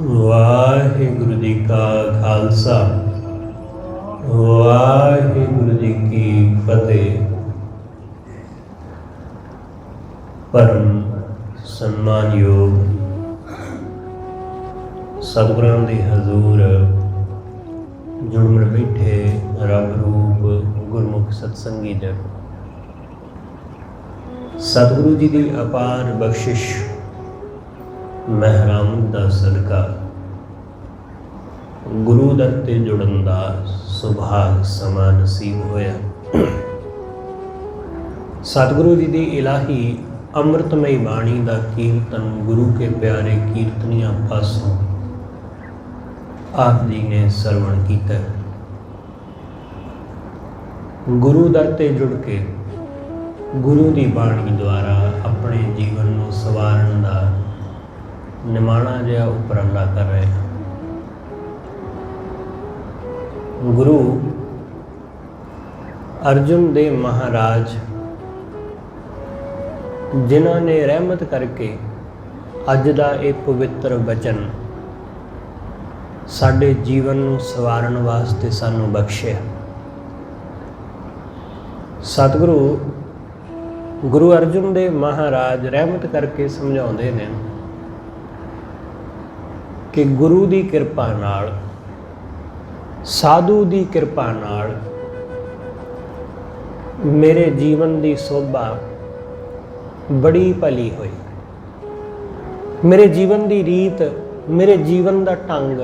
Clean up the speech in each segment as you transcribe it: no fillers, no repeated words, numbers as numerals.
ਵਾਹਿਗੁਰੂ ਜੀ ਕਾ ਖਾਲਸਾ ਵਾਹਿਗੁਰੂ ਜੀ ਕੀ ਫਤਿਹ। ਪਰਮ ਸਨਮਾਨਯੋਗ ਸਤਿਗੁਰਾਂ ਦੇ ਹਜ਼ੂਰ ਜੁੜ ਬੈਠੇ ਰੱਬ ਰੂਪ ਗੁਰਮੁਖ ਸਤਸੰਗੀ ਜਨ, ਸਤਿਗੁਰੂ ਜੀ ਦੀ ਅਪਾਰ ਬਖਸ਼ਿਸ਼ ਮਹਿਰਾਮ ਦਾ ਸਦਕਾ ਗੁਰੂ ਦਰ ਤੇ ਜੁੜਨ ਦਾ ਸੁਭਾਗ ਸਮਾਂ ਨਸੀਬ ਹੋਇਆ। ਸਤਿਗੁਰੂ ਜੀ ਦੀ ਇਲਾਹੀ ਅੰਮ੍ਰਿਤਮਈ ਬਾਣੀ ਦਾ ਕੀਰਤਨ ਗੁਰੂ ਕੇ ਪਿਆਰੇ ਕੀਰਤਨੀਆਂ ਪਾਸੋਂ ਆਪ ਜੀ ਨੇ ਸਰਵਣ ਕੀਤਾ। ਗੁਰੂ ਦਰ ਤੇ ਜੁੜ ਕੇ ਗੁਰੂ ਦੀ ਬਾਣੀ ਦੁਆਰਾ ਆਪਣੇ ਜੀਵਨ ਨੂੰ ਸਵਾਰਨ ਦਾ ਨਿਮਾਣਾ ਜਿਹਾ ਉਪਰਾਲਾ ਕਰ ਰਹੇ ਹਾਂ। ਗੁਰੂ ਅਰਜੁਨ ਦੇ ਮਹਾਰਾਜ ਜਿਨ੍ਹਾਂ ਨੇ ਰਹਿਮਤ ਕਰਕੇ ਅੱਜ ਦਾ ਇਹ ਪਵਿੱਤਰ ਬਚਨ ਸਾਡੇ ਜੀਵਨ ਨੂੰ ਸਵਾਰਨ ਵਾਸਤੇ ਸਾਨੂੰ ਬਖਸ਼ਿਆ। ਸਤਿਗੁਰੂ ਗੁਰੂ ਅਰਜੁਨ ਦੇ ਮਹਾਰਾਜ ਰਹਿਮਤ ਕਰਕੇ ਸਮਝਾਉਂਦੇ ਨੇ ਕਿ ਗੁਰੂ ਦੀ ਕਿਰਪਾ ਨਾਲ, ਸਾਧੂ ਦੀ ਕਿਰਪਾ ਨਾਲ ਮੇਰੇ ਜੀਵਨ ਦੀ ਸੋਭਾ ਬੜੀ ਭਲੀ ਹੋਈ। ਮੇਰੇ ਜੀਵਨ ਦੀ ਰੀਤ, ਮੇਰੇ ਜੀਵਨ ਦਾ ਢੰਗ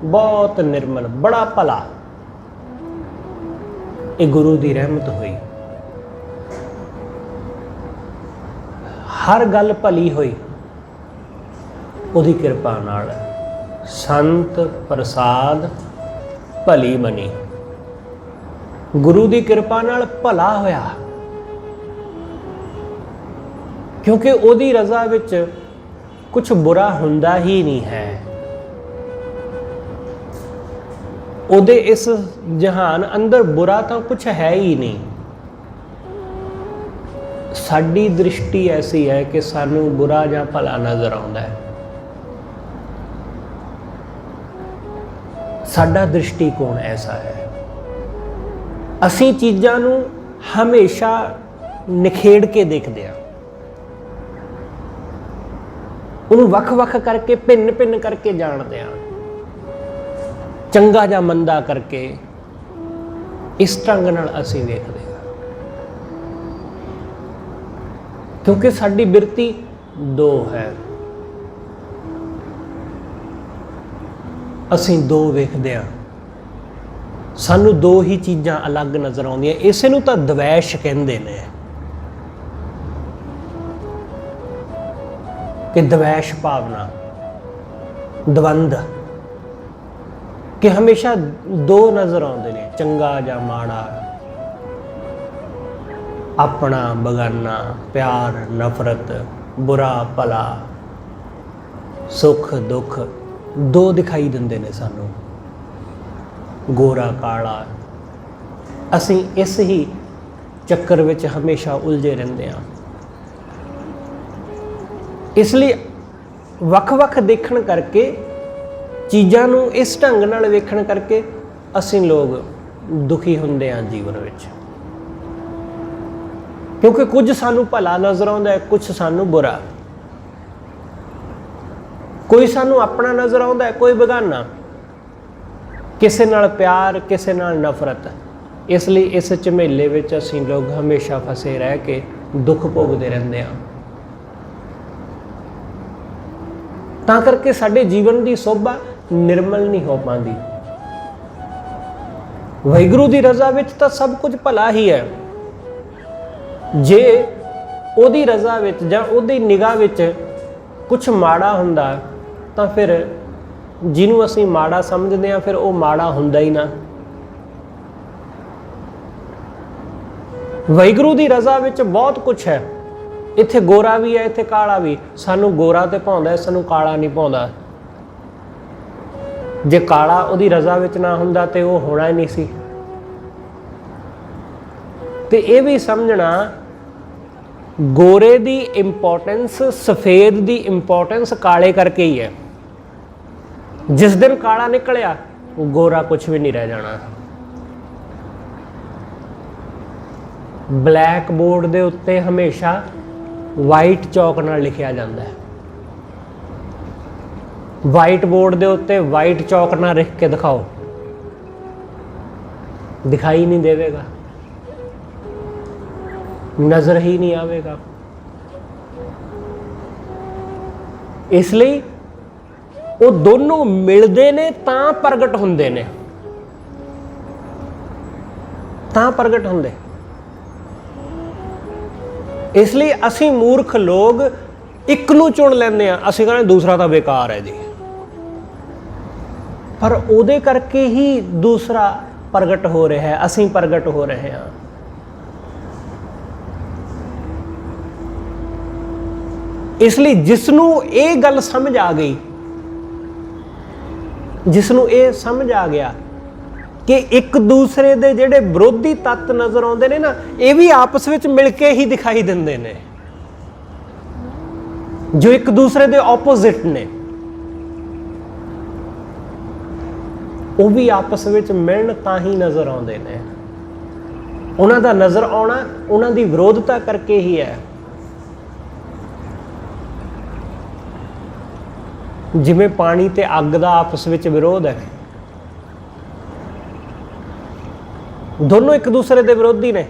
ਬਹੁਤ ਨਿਰਮਲ, ਬੜਾ ਭਲਾ। ਇਹ ਗੁਰੂ ਦੀ ਰਹਿਮਤ ਹੋਈ। ਹਰ ਗੱਲ ਭਲੀ ਹੋਈ ਉਹਦੀ ਕਿਰਪਾ ਨਾਲ। ਸੰਤ ਪ੍ਰਸਾਦ ਭਲੀ ਬਣੀ। ਗੁਰੂ ਦੀ ਕਿਰਪਾ ਨਾਲ ਭਲਾ ਹੋਇਆ, ਕਿਉਂਕਿ ਉਹਦੀ ਰਜ਼ਾ ਵਿੱਚ ਕੁਝ ਬੁਰਾ ਹੁੰਦਾ ਹੀ ਨਹੀਂ ਹੈ। ਉਹਦੇ ਇਸ ਜਹਾਨ ਅੰਦਰ ਬੁਰਾ ਤਾਂ ਕੁਝ ਹੈ ਹੀ ਨਹੀਂ। ਸਾਡੀ ਦ੍ਰਿਸ਼ਟੀ ਐਸੀ ਹੈ ਕਿ ਸਾਨੂੰ ਬੁਰਾ ਜਾਂ ਭਲਾ ਨਜ਼ਰ ਆਉਂਦਾ ਹੈ। ਸਾਡਾ ਦ੍ਰਿਸ਼ਟੀਕੋਣ ਐਸਾ ਹੈ। ਅਸੀਂ ਚੀਜ਼ਾਂ ਨੂੰ ਹਮੇਸ਼ਾ ਨਿਖੇੜ ਕੇ ਦੇਖਦੇ ਹਾਂ, ਉਹਨੂੰ ਵੱਖ-ਵੱਖ ਕਰਕੇ, ਭਿੰਨ-ਭਿੰਨ ਕਰਕੇ ਜਾਣਦੇ ਹਾਂ, ਚੰਗਾ ਜਾਂ ਮੰਦਾ ਕਰਕੇ ਇਸ ਢੰਗ ਨਾਲ ਅਸੀਂ ਵੇਖਦੇ ਹਾਂ। ਕਿਉਂਕਿ ਸਾਡੀ ਬਿਰਤੀ ਦੋ ਹੈ। ਅਸੀਂ ਦੋ ਵੇਖਦੇ ਹਾਂ, ਸਾਨੂੰ ਦੋ ਹੀ ਚੀਜ਼ਾਂ ਅਲੱਗ ਨਜ਼ਰ ਆਉਂਦੀਆਂ। ਇਸੇ ਨੂੰ ਤਾਂ ਦਵੈਸ਼ ਕਹਿੰਦੇ ਨੇ ਕਿ ਦਵੈਸ਼ ਭਾਵਨਾ, ਦਵੰਦ, ਕਿ ਹਮੇਸ਼ਾ ਦੋ ਨਜ਼ਰ ਆਉਂਦੇ ਨੇ, ਚੰਗਾ ਜਾਂ ਮਾੜਾ, ਆਪਣਾ ਬਗਾਨਾ, ਪਿਆਰ ਨਫ਼ਰਤ, ਬੁਰਾ ਭਲਾ, ਸੁੱਖ ਦੁੱਖ, ਦੋ ਦਿਖਾਈ ਦਿੰਦੇ ਨੇ ਸਾਨੂੰ, ਗੋਰਾ ਕਾਲਾ। ਅਸੀਂ ਇਸ ਹੀ ਚੱਕਰ ਵਿੱਚ ਹਮੇਸ਼ਾ ਉਲਝੇ ਰਹਿੰਦੇ ਹਾਂ। ਇਸ ਲਈ ਵੱਖ-ਵੱਖ ਦੇਖਣ ਕਰਕੇ, ਚੀਜ਼ਾਂ ਨੂੰ ਇਸ ਢੰਗ ਨਾਲ ਵੇਖਣ ਕਰਕੇ ਅਸੀਂ ਲੋਕ ਦੁਖੀ ਹੁੰਦੇ ਹਾਂ ਜੀਵਨ ਵਿੱਚ। ਕਿਉਂਕਿ ਕੁਝ ਸਾਨੂੰ ਭਲਾ ਨਜ਼ਰ ਆਉਂਦਾ ਹੈ, ਕੁਝ ਸਾਨੂੰ ਬੁਰਾ। ਕੋਈ ਸਾਨੂੰ ਆਪਣਾ ਨਜ਼ਰ ਆਉਂਦਾ ਹੈ, ਕੋਈ ਬੇਗਾਨਾ। ਕਿਸੇ ਨਾਲ ਪਿਆਰ, ਕਿਸੇ ਨਾਲ ਨਫ਼ਰਤ। ਇਸ ਲਈ ਇਸ ਝਮੇਲੇ ਵਿੱਚ ਅਸੀਂ ਲੋਕ ਹਮੇਸ਼ਾ ਫਸੇ ਰਹਿ ਕੇ ਦੁੱਖ ਭੋਗਦੇ ਰਹਿੰਦੇ ਹਾਂ। ਤਾਂ ਕਰਕੇ ਸਾਡੇ ਜੀਵਨ ਦੀ ਸੋਭਾ ਨਿਰਮਲ ਨਹੀਂ ਹੋ ਪਾਉਂਦੀ। ਵਾਹਿਗੁਰੂ ਦੀ ਰਜ਼ਾ ਵਿੱਚ ਤਾਂ ਸਭ ਕੁਝ ਭਲਾ ਹੀ ਹੈ। ਜੇ ਉਹਦੀ ਰਜ਼ਾ ਵਿੱਚ ਜਾਂ ਉਹਦੀ ਨਿਗਾਹ ਵਿੱਚ ਕੁਝ ਮਾੜਾ ਹੁੰਦਾ ਤਾਂ ਫਿਰ ਜਿਹਨੂੰ ਅਸੀਂ ਮਾੜਾ ਸਮਝਦੇ ਹਾਂ, ਫਿਰ ਉਹ ਮਾੜਾ ਹੁੰਦਾ ਹੀ ਨਾ। ਵਾਹਿਗੁਰੂ ਦੀ ਰਜ਼ਾ ਵਿੱਚ ਬਹੁਤ ਕੁਝ ਹੈ। ਇੱਥੇ ਗੋਰਾ ਵੀ ਹੈ, ਇੱਥੇ ਕਾਲਾ ਵੀ। ਸਾਨੂੰ ਗੋਰਾ ਤੇ ਭਾਉਂਦਾ, ਸਾਨੂੰ ਕਾਲਾ ਨਹੀਂ ਭਾਉਂਦਾ। ਜੇ ਕਾਲਾ ਉਹਦੀ ਰਜ਼ਾ ਵਿੱਚ ਨਾ ਹੁੰਦਾ ਤੇ ਉਹ ਹੋਣਾ ਹੀ ਨਹੀਂ ਸੀ। ਤੇ ਇਹ ਵੀ ਸਮਝਣਾ ਗੋਰੇ ਦੀ ਇੰਪੋਰਟੈਂਸ ਸਫੇਦ ਦੀ ਇੰਪੋਰਟੈਂਸ ਕਾਲੇ ਕਰਕੇ ਹੀ ਹੈ। जिस दिन काला निकलिया गोरा कुछ भी नहीं रह जाना। ब्लैक बोर्ड दे उत्ते हमेशा वाइट चौक नाल लिखिया जाता है। वाइट बोर्ड दे उत्ते वाइट चौक नाल लिख के दिखाओ, दिखाई नहीं देवेगा, नजर ही नहीं आवेगा। इसलिए वो दोनों मिलते ने तां प्रगट हुंदे ने, तां प्रगट हुंदे। इसलिए असी मूर्ख लोग एक नूं चुन लैंदे आ, असी कहने दूसरा तो बेकार है जी, पर उहदे करके ही दूसरा प्रगट हो रहा है, असी प्रगट हो रहे हैं। इसलिए जिसनों ये गल समझ आ गई, जिसनों ये समझ आ गया कि एक दूसरे दे जेड़े विरोधी तत्त नजर आउंदे ने ना, ये भी आपस विच मिल के ही दिखाई दिंदे ने, जो एक दूसरे दे ऑपोजिट ने, वो भी आपस विच मिलन तां ही नजर आउंदे ने। उन्हां दा नजर आउणा उन्हां दी विरोधता करके ही है। जिवें पानी ते अग दा आपस विच विरोध है, दोनों एक दूसरे दे विरोधी ने।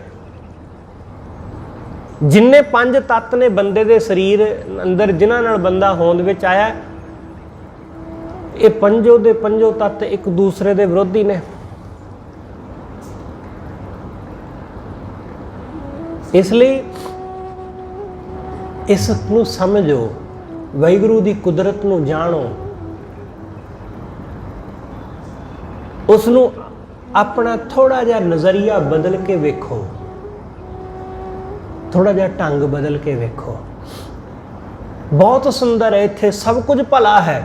जिन्ने पंज तत्त ने बंदे दे शरीर अंदर, जिन्हां नाल बंदा होंद विच आया, ये पंजों दे पंजों तत्त एक दूसरे दे विरोधी ने। इसलिए इस नूं समझो, वाहिगुरू दी कुदरत नूं जाणो, उसनूं अपना थोड़ा जिहा नज़रिया बदल के वेखो, थोड़ा जिहा ढंग बदल के वेखो। बहुत सुंदर है, इत्थे सब कुछ भला है,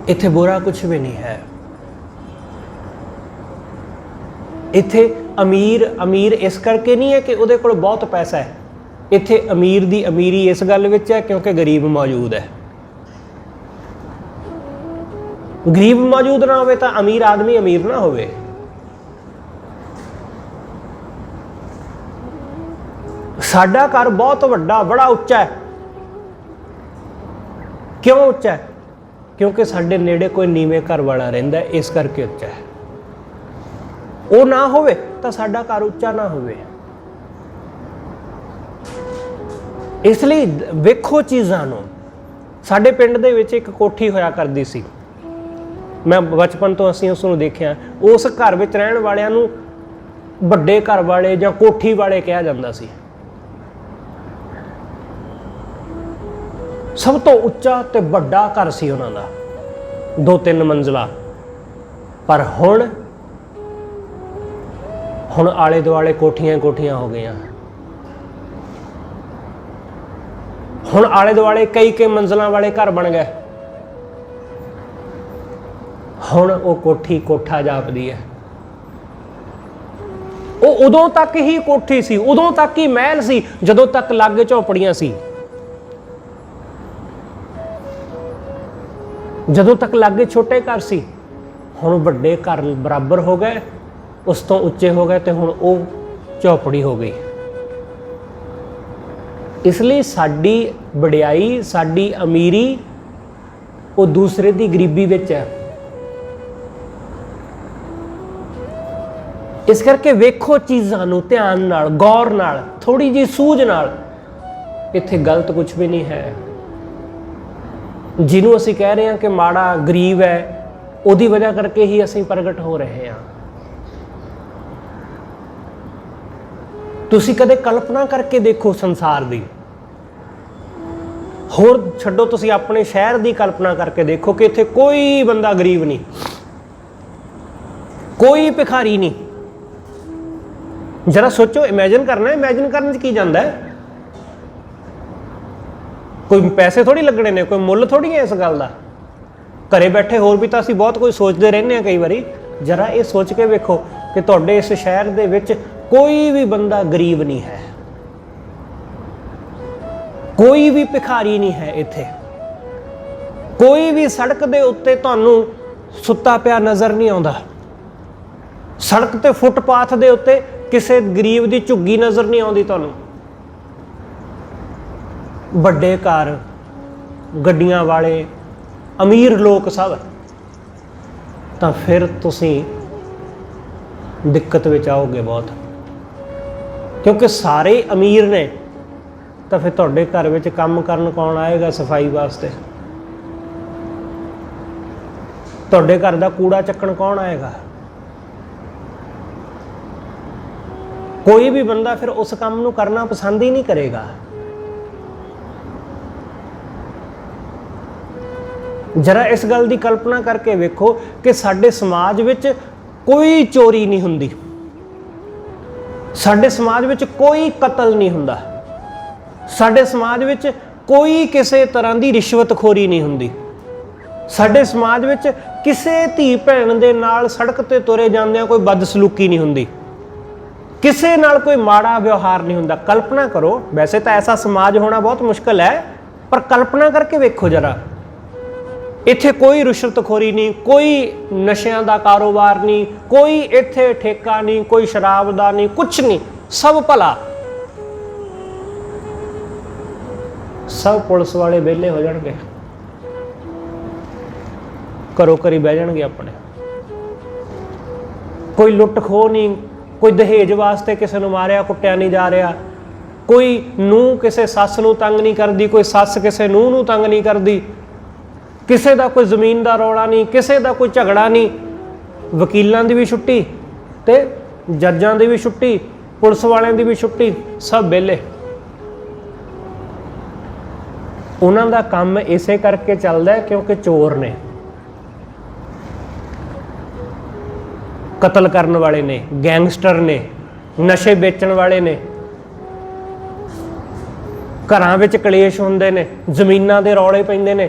इत्थे बुरा कुछ भी नहीं है। इत्थे अमीर अमीर इस करके नहीं है कि उहदे कोल बहुत पैसा है, इत्थे अमीर दी अमीरी इस गल विच है क्योंकि गरीब मौजूद है। गरीब मौजूद ना होवे तां अमीर आदमी अमीर ना होवे। साडा घर बहुत वड्डा, बड़ा उच्चा है। क्यों उच्चा है? क्योंकि साडे नेड़े कोई नीवें घर वाला रहिंदा है, इस करके उच्चा है। वो ना होवे तां साडा घर उच्चा ना होवे। इसलिए वेखो चीज़ां नूं। साडे पिंड दे विच एक कोठी होया करदी सी, मैं बचपन तो असीं उस नूं देखिया। उस घर विच रहण वालियां नूं वड्डे घर वाले जां कोठी वाले कहा जांदा सी। सब तो उच्चा ते वड्डा घर सी उन्हां दा, 2-3 मंजिला। पर हुण आले दुआले कोठियां कोठियां हो गईयां। हुण आले दुआले कई मंजिलों वाले घर बन गए। हुण वो कोठी कोठा जापदी है। वो उदों तक ही कोठी सी, उदों तक ही महल सी जदों तक लागे झोपड़ियां सी। जदों तक लागे छोटे घर सी, हुण वड्डे घर बराबर हो गए, उस तो उच्चे हो गए, तो हुण वो झोपड़ी हो गई। इसलिए साडी वडियाई, साडी अमीरी वो दूसरे की गरीबी विच है। इस करके वेखो चीज़ां नूं ध्यान नाल, गौर नाल, थोड़ी जी सूझ नाल। इत्थे गलत कुछ भी नहीं है। जिन्हों असीं कह रहे हैं कि माड़ा गरीब है, उहदी वजह करके ही असीं प्रगट हो रहे हैं। तुसीं कदे कल्पना करके देखो संसार दी, होर छड्डो, तुसीं अपने शहर की कल्पना करके देखो कि इत्थे कोई बंदा गरीब नहीं, कोई भिखारी नहीं। जरा सोचो, इमेजिन करना, इमेजिन करने की जाता है? कोई पैसे थोड़ी लगने ने, कोई मुल थोड़ी है इस गल का। घरे बैठे होर भी तो असीं बहुत कुछ सोचते रहने हैं कई बारी। जरा ये सोच के वेखो कि तुहाडे इस शहर दे विच कोई भी बंदा गरीब नहीं है, कोई भी भिखारी नहीं है इत्थे। कोई भी सड़क दे उत्ते तुहानू सुत्ता पिया नज़र नहीं आउंदा। सड़क ते फुटपाथ दे उत्ते किसी गरीब की झुग्गी नज़र नहीं आउंदी तुहानू। वड्डे घर, गड्डियां वाले, अमीर लोग सब, तो फिर तुसी दिक्कत विच आओगे बहुत, क्योंकि सारे अमीर ने। तो फिर तुहाडे घर विच काम करन कौन आएगा सफाई वास्ते? तुहाडे घर दा कूड़ा चक्कण कौन आएगा? कोई भी बंदा फिर उस काम नूं करना पसंद ही नहीं करेगा। जरा इस गल की कल्पना करके वेखो कि साडे समाज विच कोई चोरी नहीं हुंदी, साडे समाज विच कोई कतल नहीं हुंदा, साडे समाज विच कोई किसी तरह की रिश्वतखोरी नहीं हुंदी, साडे समाज विच किसी धी भैन दे नाल सड़क ते तुरे जांदियां कोई बदसलूकी नहीं हुंदी, किसी नाल कोई माड़ा व्यवहार नहीं हुंदा। कल्पना करो, वैसे तो ऐसा समाज होना बहुत मुश्किल है, पर कल्पना करके वेखो जरा, इत्थे कोई रिश्वतखोरी नहीं, कोई नशियां दा कारोबार नहीं, कोई इत्थे ठेका नहीं, कोई शराब दा नहीं, कुछ नहीं, सब भला। सब पुलिस वाले वेले हो जाणगे, घरों घरी बह जाणगे अपने। कोई लुट खो नहीं, कोई दहेज वास्ते किसी नूं मारिया कुट्टिया नहीं जा रहा, कोई नूंह किसी सੱਸ नूं तंग नहीं करती, कोई सੱਸ किसी नूंह नूं तंग नहीं करती, किसी का कोई जमीन का रौला नहीं, किसी का कोई झगड़ा नहीं। वकीलों की भी छुट्टी ते जजां की भी छुट्टी, पुलिस वालों की भी छुट्टी, सब वेले। उन्हां दा काम इसे करके चलता है क्योंकि चोर ने, कतल करने वाले ने, गैंगस्टर ने, नशे बेचण वाले ने, घरां विच कलेश हुंदे ने, जमीनां दे रौले पैंदे ने,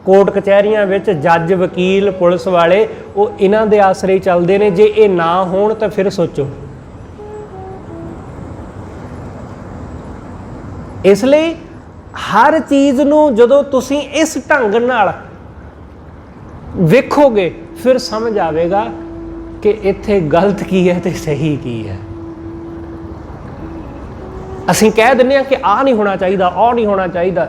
कोर्ट कचहरियां विच जज वकील पुलिस वाले वो इन्हां दे आसरे चलते हैं। जे ये ना होण तो फिर सोचो। इसलिए हर चीज़ नूं जदों तुसीं इस ढंग नाल वेखोगे फिर समझ आवेगा कि इत्थे गलत की है तो सही की है। असीं कह दिंदे आ कि आ नहीं होना चाहिए, आ नहीं होना चाहिए,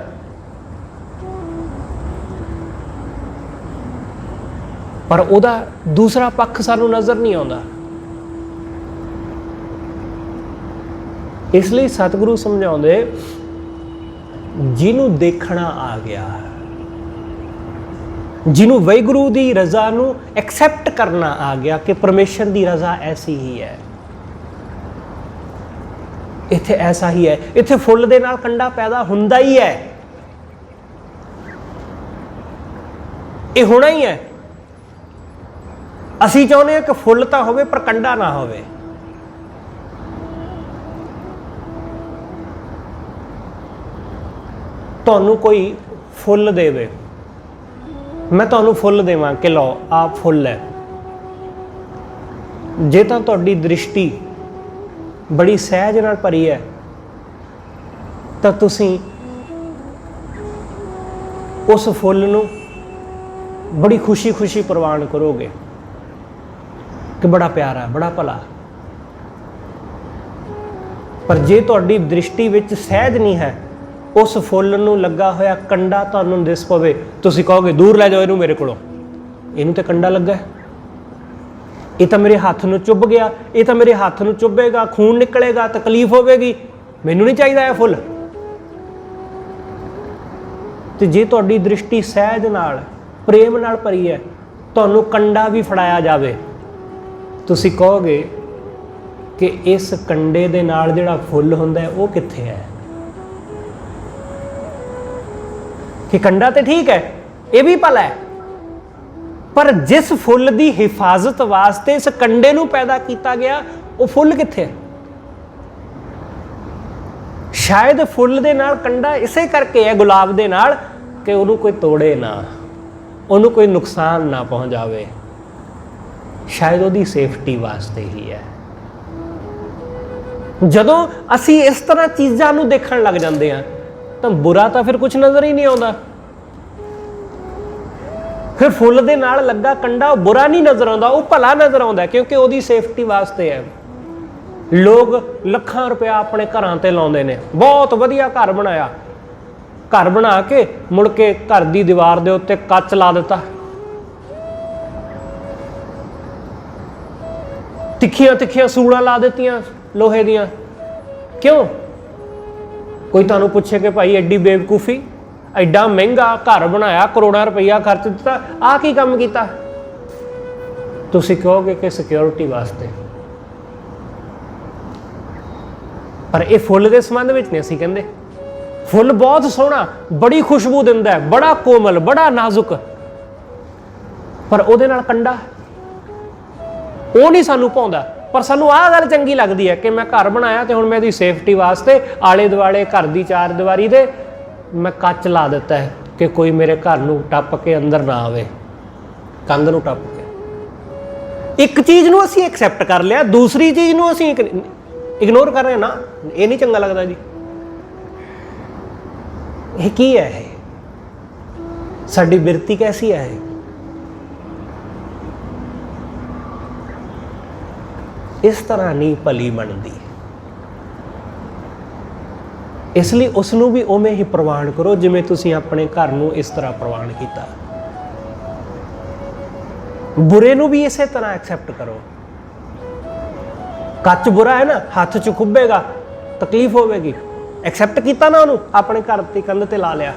पर उहदा दूसरा पक्ष सानू नज़र नहीं आउंदा। इसलिए सतगुरु समझाउंदे, जिन्हों देखना आ गया, जिन्हों वाहिगुरू की रज़ा नू एक्सैप्ट करना आ गया कि परमेश्वर की रज़ा ऐसी ही है, इत्थे ऐसा ही है, इत्थे फुल दे नाल कंडा पैदा हुंदा ही है, ये होना ही है। असीं चाहुंदे कि फुल तां होवे पर कंडा ना होवे। तुहानू कोई फुल देवे, मैं तुहानू फुल देवां कि लो आ फुल है, जे तां तुहाडी दृष्टि बड़ी सहज नाल भरी है तां तुसीं उस फुल नू बड़ी खुशी खुशी प्रवान करोगे कि बड़ा प्यारा, बड़ा भला। पर जे तुहाडी दृष्टि विच सहज नहीं है, उस फुल नूं लगा होया कंडा तुहानूं दिस पवे, तुसीं कहोगे दूर लै जाओ इहनूं मेरे कोलों, इहनूं ते कंडा लगा है, ये तो मेरे हाथ नूं चुभ गया, ये तो मेरे हाथ नूं चुभेगा, खून निकलेगा, तकलीफ होवेगी, मैनूं नहीं चाहिए यह फुल। ते जे तुहाडी दृष्टि सहज नाल प्रेम नाल भरी है, तुहानूं कंडा भी फड़ाया जावे, तुसीं कहोगे कि इस कंडे दे नाल जिहड़ा फुल हुंदा है वो कित्थे है। कि कंडा तो ठीक है, ये भी भला है, पर जिस फुल की हिफाजत वास्ते इस कंडे नूं पैदा किया गया वो फुल कित्थे है। शायद फुल दे नाल कंडा इसे करके है गुलाब दे नाल कि उन्होंने कोई तोड़े ना, उन्होंने कोई नुकसान ना पहुँचावे, शायद वो सेफ्टी वास्ते ही है। जदों असी इस तरह चीज़ों को देखण लग जाते हैं तो बुरा तो फिर कुछ नज़र ही नहीं आता। फिर फुੱਲ ਦੇ ਨਾਲ ਲੱਗਾ ਕੰਡਾ ਉਹ ਬੁਰਾ ਨਹੀਂ ਨਜ਼ਰ ਆਉਂਦਾ, ਉਹ ਭਲਾ ਨਜ਼ਰ ਆਉਂਦਾ, ਕਿਉਂਕਿ ਉਹਦੀ ਸੇਫਟੀ ਵਾਸਤੇ ਹੈ। ਲੋਕ ਲੱਖਾਂ ਰੁਪਇਆ ਆਪਣੇ ਘਰਾਂ ਤੇ ਲਾਉਂਦੇ ਨੇ, ਬਹੁਤ ਵਧੀਆ ਘਰ ਬਣਾਇਆ, ਘਰ ਬਣਾ ਕੇ ਮੁੜ ਕੇ ਘਰ ਦੀ ਦੀਵਾਰ ਦੇ ਉੱਤੇ ਕੱਚ ਲਾ ਦਿੱਤਾ, ਤਿੱਖੀਆਂ ਤਿੱਖੀਆਂ ਸੂਲਾਂ ਲਾ ਦਿੱਤੀਆਂ ਲੋਹੇ ਦੀਆਂ। ਕਿਉਂ? ਕੋਈ ਤੁਹਾਨੂੰ ਪੁੱਛੇ ਕਿ ਭਾਈ ਐਡੀ ਬੇਵਕੂਫੀ, ਐਡਾ ਮਹਿੰਗਾ ਘਰ ਬਣਾਇਆ, ਕਰੋੜਾਂ ਰੁਪਈਆ ਖਰਚ ਦਿੱਤਾ, ਆਹ ਕੀ ਕੰਮ ਕੀਤਾ? ਤੁਸੀਂ ਕਹੋਗੇ ਕਿ ਸਿਕਿਉਰਿਟੀ ਵਾਸਤੇ। ਪਰ ਇਹ ਫੁੱਲ ਦੇ ਸੰਬੰਧ ਵਿੱਚ ਨਹੀਂ ਅਸੀਂ ਕਹਿੰਦੇ। ਫੁੱਲ ਬਹੁਤ ਸੋਹਣਾ, ਬੜੀ ਖੁਸ਼ਬੂ ਦਿੰਦਾ ਹੈ, ਬੜਾ ਕੋਮਲ, ਬੜਾ ਨਾਜ਼ੁਕ, ਪਰ ਉਹਦੇ ਨਾਲ ਕੰਡਾ ਉਹ ਨਹੀਂ ਸਾਨੂੰ ਭਾਉਂਦਾ। ਪਰ ਸਾਨੂੰ ਆਹ ਗੱਲ ਚੰਗੀ ਲੱਗਦੀ ਹੈ ਕਿ ਮੈਂ ਘਰ ਬਣਾਇਆ ਤੇ ਹੁਣ ਮੈਂ ਇਹਦੀ ਸੇਫਟੀ ਵਾਸਤੇ ਆਲੇ ਦੁਆਲੇ ਘਰ ਦੀ ਚਾਰ ਦੀਵਾਰੀ ਦੇ ਮੈਂ ਕੱਚ ਲਾ ਦਿੱਤਾ ਹੈ ਕਿ ਕੋਈ ਮੇਰੇ ਘਰ ਨੂੰ ਟੱਪ ਕੇ ਅੰਦਰ ਨਾ ਆਵੇ, ਕੰਧ ਨੂੰ ਟੱਪ ਕੇ। ਇੱਕ ਚੀਜ਼ ਨੂੰ ਅਸੀਂ ਐਕਸੈਪਟ ਕਰ ਲਿਆ, ਦੂਸਰੀ ਚੀਜ਼ ਨੂੰ ਅਸੀਂ ਇਗਨੋਰ ਕਰ ਰਹੇ ਨਾ, ਇਹ ਨਹੀਂ ਚੰਗਾ ਲੱਗਦਾ ਜੀ। ਇਹ ਕੀ ਹੈ? ਇਹ ਸਾਡੀ ਬਿਰਤੀ ਕੈਸੀ ਹੈ? ਇਸ ਤਰ੍ਹਾਂ ਨਹੀਂ ਭਲੀ ਬਣਦੀ। ਇਸ ਲਈ ਉਸ ਨੂੰ ਵੀ ਉਵੇਂ ਹੀ ਪ੍ਰਵਾਨ ਕਰੋ ਜਿਵੇਂ ਤੁਸੀਂ ਆਪਣੇ ਘਰ ਨੂੰ ਇਸ ਤਰ੍ਹਾਂ ਪ੍ਰਵਾਨ ਕੀਤਾ। ਬੁਰੇ ਨੂੰ ਵੀ ਇਸੇ ਤਰ੍ਹਾਂ ਐਕਸੈਪਟ ਕਰੋ। ਕੱਚ ਬੁਰਾ ਹੈ ਨਾ, ਹੱਥ 'ਚ ਖੁੱਬੇਗਾ, ਤਕਲੀਫ ਹੋਵੇਗੀ, ਐਕਸੈਪਟ ਕੀਤਾ ਨਾ ਉਹਨੂੰ, ਆਪਣੇ ਘਰ ਦੀ ਕੰਧ ਤੇ ਲਾ ਲਿਆ।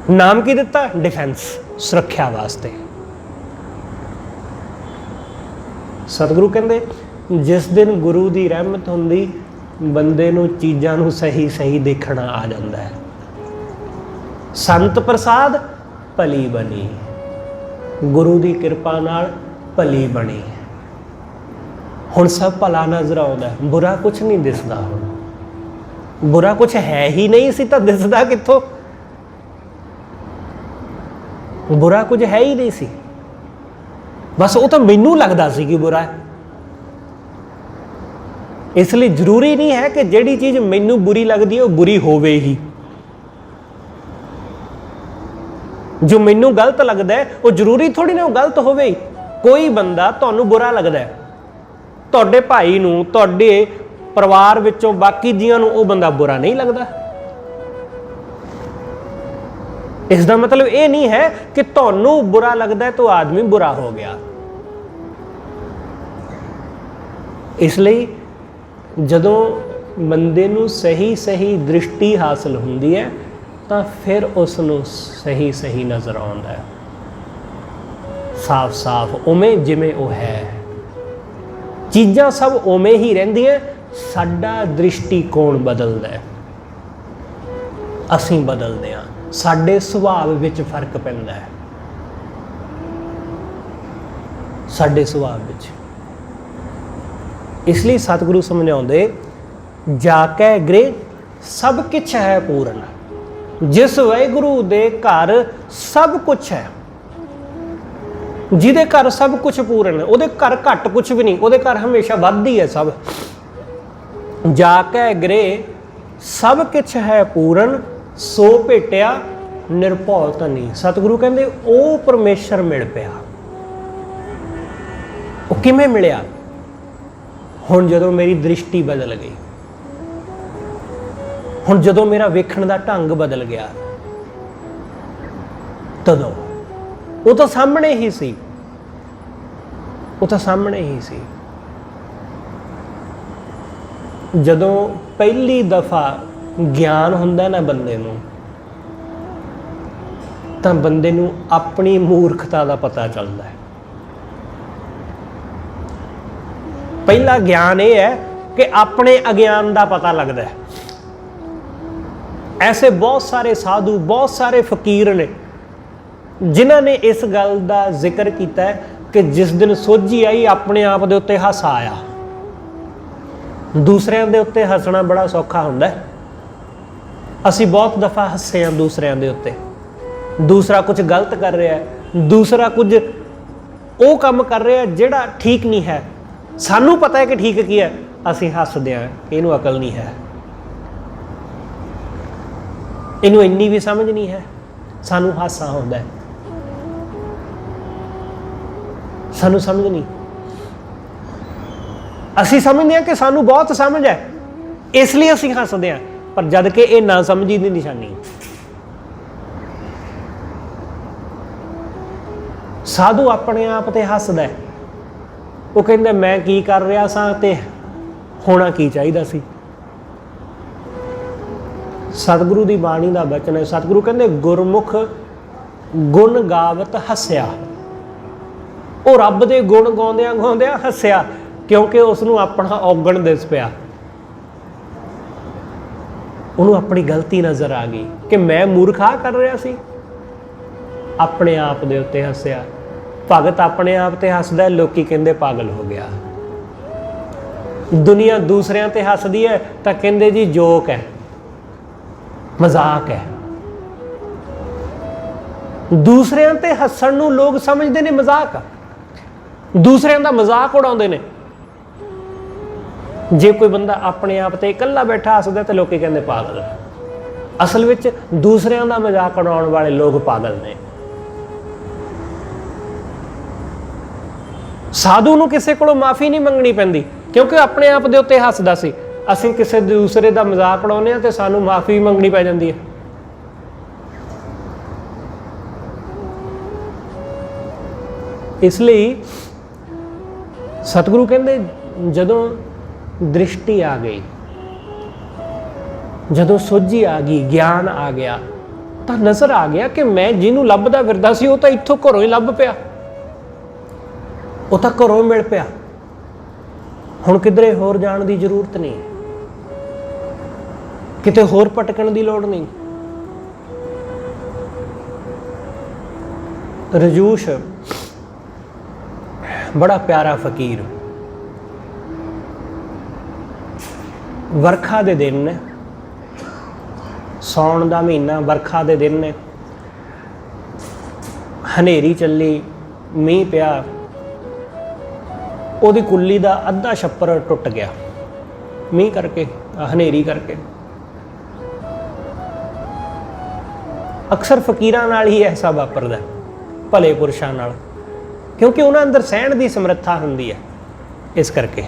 ਨਾਮ ਕੀ ਦਿੱਤਾ? ਡਿਫੈਂਸ, ਸੁਰੱਖਿਆ ਵਾਸਤੇ। ਸਤਿਗੁਰੂ ਕਹਿੰਦੇ ਜਿਸ ਦਿਨ ਗੁਰੂ ਦੀ ਰਹਿਮਤ ਹੁੰਦੀ, ਬੰਦੇ ਨੂੰ ਚੀਜ਼ਾਂ ਨੂੰ ਸਹੀ ਸਹੀ ਦੇਖਣਾ ਆ ਜਾਂਦਾ ਹੈ। ਸੰਤ ਪ੍ਰਸਾਦ ਭਲੀ ਬਣੀ, ਗੁਰੂ ਦੀ ਕਿਰਪਾ ਨਾਲ ਭਲੀ ਬਣੀ। ਹੁਣ ਸਭ ਭਲਾ ਨਜ਼ਰ ਆਉਂਦਾ, ਬੁਰਾ ਕੁਛ ਨਹੀਂ ਦਿਸਦਾ। ਹੁਣ ਬੁਰਾ ਕੁਛ ਹੈ ਹੀ ਨਹੀਂ ਸੀ ਤਾਂ ਦਿਸਦਾ ਕਿੱਥੋਂ? ਬੁਰਾ ਕੁਝ ਹੈ ਹੀ ਨਹੀਂ ਸੀ, ਬਸ ਉਹ ਤਾਂ ਮੈਨੂੰ ਲੱਗਦਾ ਸੀ ਕਿ ਬੁਰਾ ਹੈ। ਇਸ ਲਈ ਜ਼ਰੂਰੀ ਨਹੀਂ ਹੈ ਕਿ ਜਿਹੜੀ ਚੀਜ਼ ਮੈਨੂੰ ਬੁਰੀ ਲੱਗਦੀ ਹੈ ਉਹ ਬੁਰੀ ਹੋਵੇ ਹੀ। ਜੋ ਮੈਨੂੰ ਗਲਤ ਲੱਗਦਾ ਹੈ ਉਹ ਜ਼ਰੂਰੀ ਥੋੜੀ ਨਾ ਉਹ ਗਲਤ ਹੋਵੇ ਹੀ। ਕੋਈ ਬੰਦਾ ਤੁਹਾਨੂੰ ਬੁਰਾ ਲੱਗਦਾ ਹੈ, ਤੁਹਾਡੇ ਭਾਈ ਨੂੰ, ਤੁਹਾਡੇ ਪਰਿਵਾਰ ਵਿੱਚੋਂ ਬਾਕੀ ਜੀਆਂ ਨੂੰ ਉਹ ਬੰਦਾ ਬੁਰਾ ਨਹੀਂ ਲੱਗਦਾ। ਇਸ ਦਾ ਮਤਲਬ ਇਹ ਨਹੀਂ ਹੈ ਕਿ ਤੁਹਾਨੂੰ ਬੁਰਾ ਲੱਗਦਾ ਹੈ ਤਾਂ ਉਹ ਆਦਮੀ ਬੁਰਾ ਹੋ ਗਿਆ। ਇਸ ਲਈ ਜਦੋਂ ਬੰਦੇ ਨੂੰ ਸਹੀ ਸਹੀ ਦ੍ਰਿਸ਼ਟੀ ਹਾਸਲ ਹੁੰਦੀ ਹੈ ਤਾਂ ਫਿਰ ਉਸ ਨੂੰ ਸਹੀ ਸਹੀ ਨਜ਼ਰ ਆਉਂਦਾ ਹੈ, ਸਾਫ਼ ਸਾਫ਼ ਉਵੇਂ ਜਿਵੇਂ ਉਹ ਹੈ। ਚੀਜ਼ਾਂ ਸਭ ਉਵੇਂ ਹੀ ਰਹਿੰਦੀਆਂ, ਸਾਡਾ ਦ੍ਰਿਸ਼ਟੀਕੋਣ ਬਦਲਦਾ ਹੈ, ਅਸੀਂ ਬਦਲਦੇ ਹਾਂ, ਸਾਡੇ ਸੁਭਾਅ ਵਿੱਚ ਫਰਕ ਪੈਂਦਾ ਹੈ, ਸਾਡੇ ਸੁਭਾਅ ਵਿੱਚ। ਇਸ ਲਈ ਸਤਿਗੁਰੂ ਸਮਝਾਉਂਦੇ ਜਾ ਕੇ ਗ੍ਰਹਿ ਸਭ ਕੁਛ ਹੈ ਪੂਰਨ। ਜਿਸ ਵਾਹਿਗੁਰੂ ਦੇ ਘਰ ਸਭ ਕੁਛ ਹੈ, ਜਿਹਦੇ ਘਰ ਸਭ ਕੁਛ ਪੂਰਨ ਹੈ, ਉਹਦੇ ਘਰ ਘੱਟ ਕੁਛ ਵੀ ਨਹੀਂ, ਉਹਦੇ ਘਰ ਹਮੇਸ਼ਾ ਵੱਧ ਹੀ ਹੈ ਸਭ। ਜਾ ਕੇ ਗ੍ਰਹਿ ਸਭ ਕੁਛ ਹੈ ਪੂਰਨ, ਸੋ ਭੇਟਿਆ ਨਿਰਭਉ ਧਨੀ। ਸਤਿਗੁਰੂ ਕਹਿੰਦੇ ਉਹ ਪਰਮੇਸ਼ਰ ਮਿਲ ਪਿਆ। ਉਹ ਕਿਵੇਂ ਮਿਲਿਆ? ਹੁਣ ਜਦੋਂ ਮੇਰੀ ਦ੍ਰਿਸ਼ਟੀ ਬਦਲ ਗਈ, ਹੁਣ ਜਦੋਂ ਮੇਰਾ ਵੇਖਣ ਦਾ ਢੰਗ ਬਦਲ ਗਿਆ, ਤਦੋਂ ਉਹ ਤਾਂ ਸਾਹਮਣੇ ਹੀ ਸੀ, ਉਹ ਤਾਂ ਸਾਹਮਣੇ ਹੀ ਸੀ। ਜਦੋਂ ਪਹਿਲੀ ਦਫਾ ਗਿਆਨ ਹੁੰਦਾ ਨਾ ਬੰਦੇ ਨੂੰ, ਤਾਂ ਬੰਦੇ ਨੂੰ ਆਪਣੀ ਮੂਰਖਤਾ ਦਾ ਪਤਾ ਚੱਲਦਾ ਹੈ। ਪਹਿਲਾ ਗਿਆਨ ਇਹ ਹੈ ਕਿ ਆਪਣੇ ਅਗਿਆਨ ਦਾ ਪਤਾ ਲੱਗਦਾ ਹੈ। ਐਸੇ ਬਹੁਤ ਸਾਰੇ ਸਾਧੂ, ਬਹੁਤ ਸਾਰੇ ਫਕੀਰ ਨੇ ਜਿਨ੍ਹਾਂ ਨੇ ਇਸ ਗੱਲ ਦਾ ਜ਼ਿਕਰ ਕੀਤਾ ਹੈ ਕਿ ਜਿਸ ਦਿਨ ਸੋਝੀ ਆਈ, ਆਪਣੇ ਆਪ ਦੇ ਉੱਤੇ ਹਾਸਾ ਆਇਆ। ਦੂਸਰਿਆਂ ਦੇ ਉੱਤੇ ਹੱਸਣਾ ਬੜਾ ਸੌਖਾ ਹੁੰਦਾ ਹੈ। ਅਸੀਂ ਬਹੁਤ ਦਫਾ ਹੱਸੇ ਹਾਂ ਦੂਸਰਿਆਂ ਦੇ ਉੱਤੇ। ਦੂਸਰਾ ਕੁਝ ਗਲਤ ਕਰ ਰਿਹਾ ਹੈ, ਦੂਸਰਾ ਕੁਝ ਉਹ ਕੰਮ ਕਰ ਰਿਹਾ ਜਿਹੜਾ ਠੀਕ ਨਹੀਂ ਹੈ, ਸਾਨੂੰ ਪਤਾ ਹੈ ਕਿ ਠੀਕ ਕੀ ਹੈ, ਅਸੀਂ ਹੱਸਦੇ ਹਾਂ, ਇਹਨੂੰ ਅਕਲ ਨਹੀਂ ਹੈ, ਇਹਨੂੰ ਇੰਨੀ ਵੀ ਸਮਝ ਨਹੀਂ ਹੈ, ਸਾਨੂੰ ਹਾਸਾ ਆਉਂਦਾ ਹੈ। सानू समझ नहीं। असी समझते हैं कि सानू बहुत समझ है, इसलिए असी हसदे हैं, पर जद कि ये ना समझी दी निशानी। साधु अपने आप ते हसदा है, वो कहंदा मैं की कर रहा सा ते होना की चाहिदा सी। सतगुरु की बाणी का बचन है, सतगुरु कहते गुरमुख गुण गावत हसया। वो रब दे गुण गाउंदियां गाउंदियां हसया, क्योंकि उसनूं अपना औगण दिस पिया, उन्होंने अपनी गलती नज़र आ गई कि मैं मूर्खा कर रहा सी। अपने आप दे उत्ते हसया। भगत अपने आप ते हसदा, लोकी कहंदे पागल हो गया। दुनिया दूसरियां ते हसदी है तो कहंदे जी जोक है, मजाक है। दूसरियां ते हसण नूं लोग समझते ने मजाक, दूसरियां दा मजाक उड़ाउंदे ने। जे कोई बंदा अपने आप ते इकल्ला बैठा हसदा तो लोग कहते पागल। असल विच दूसरियां दा मजाक उड़ाउण वाले लोग पागल ने। साधु नूं किसी कोलों माफ़ी नहीं मंगनी पैंदी, क्योंकि अपने आप दे उत्ते हसदा सी। असीं किसी दूसरे दा मजाक उड़ाउने आ ते सानूं माफ़ी मंगनी पै जांदी है। इसलिए सतगुरु कहंदे जदों दृष्टि आ गई, जदों सोझी आ गई, ज्ञान आ गया, तो नज़र आ गया कि मैं जिन्हों लभदा फिरदा सी, वो तो इत्थों घरों ही लभ पिया, वो तो घरों मिल पिया। हुण किधरे होर जाण दी जरूरत नहीं, किते होर भटकण दी लोड़ नहीं। रजूश बड़ा प्यारा फकीर, वर्खा दे दिन ने, सौण दा महीना, वर्खा दे दिन ने, हनेरी चली, मींह पिया, ओदी कुल्ली दा अद्धा छप्पर टुट गया मींह करके, हनेरी करके। अक्सर फकीरां नाल ही ऐसा वापरदा, भले पुरुषां नाल, क्योंकि उन्हां अंदर सहण दी समर्था हुंदी है। इस करके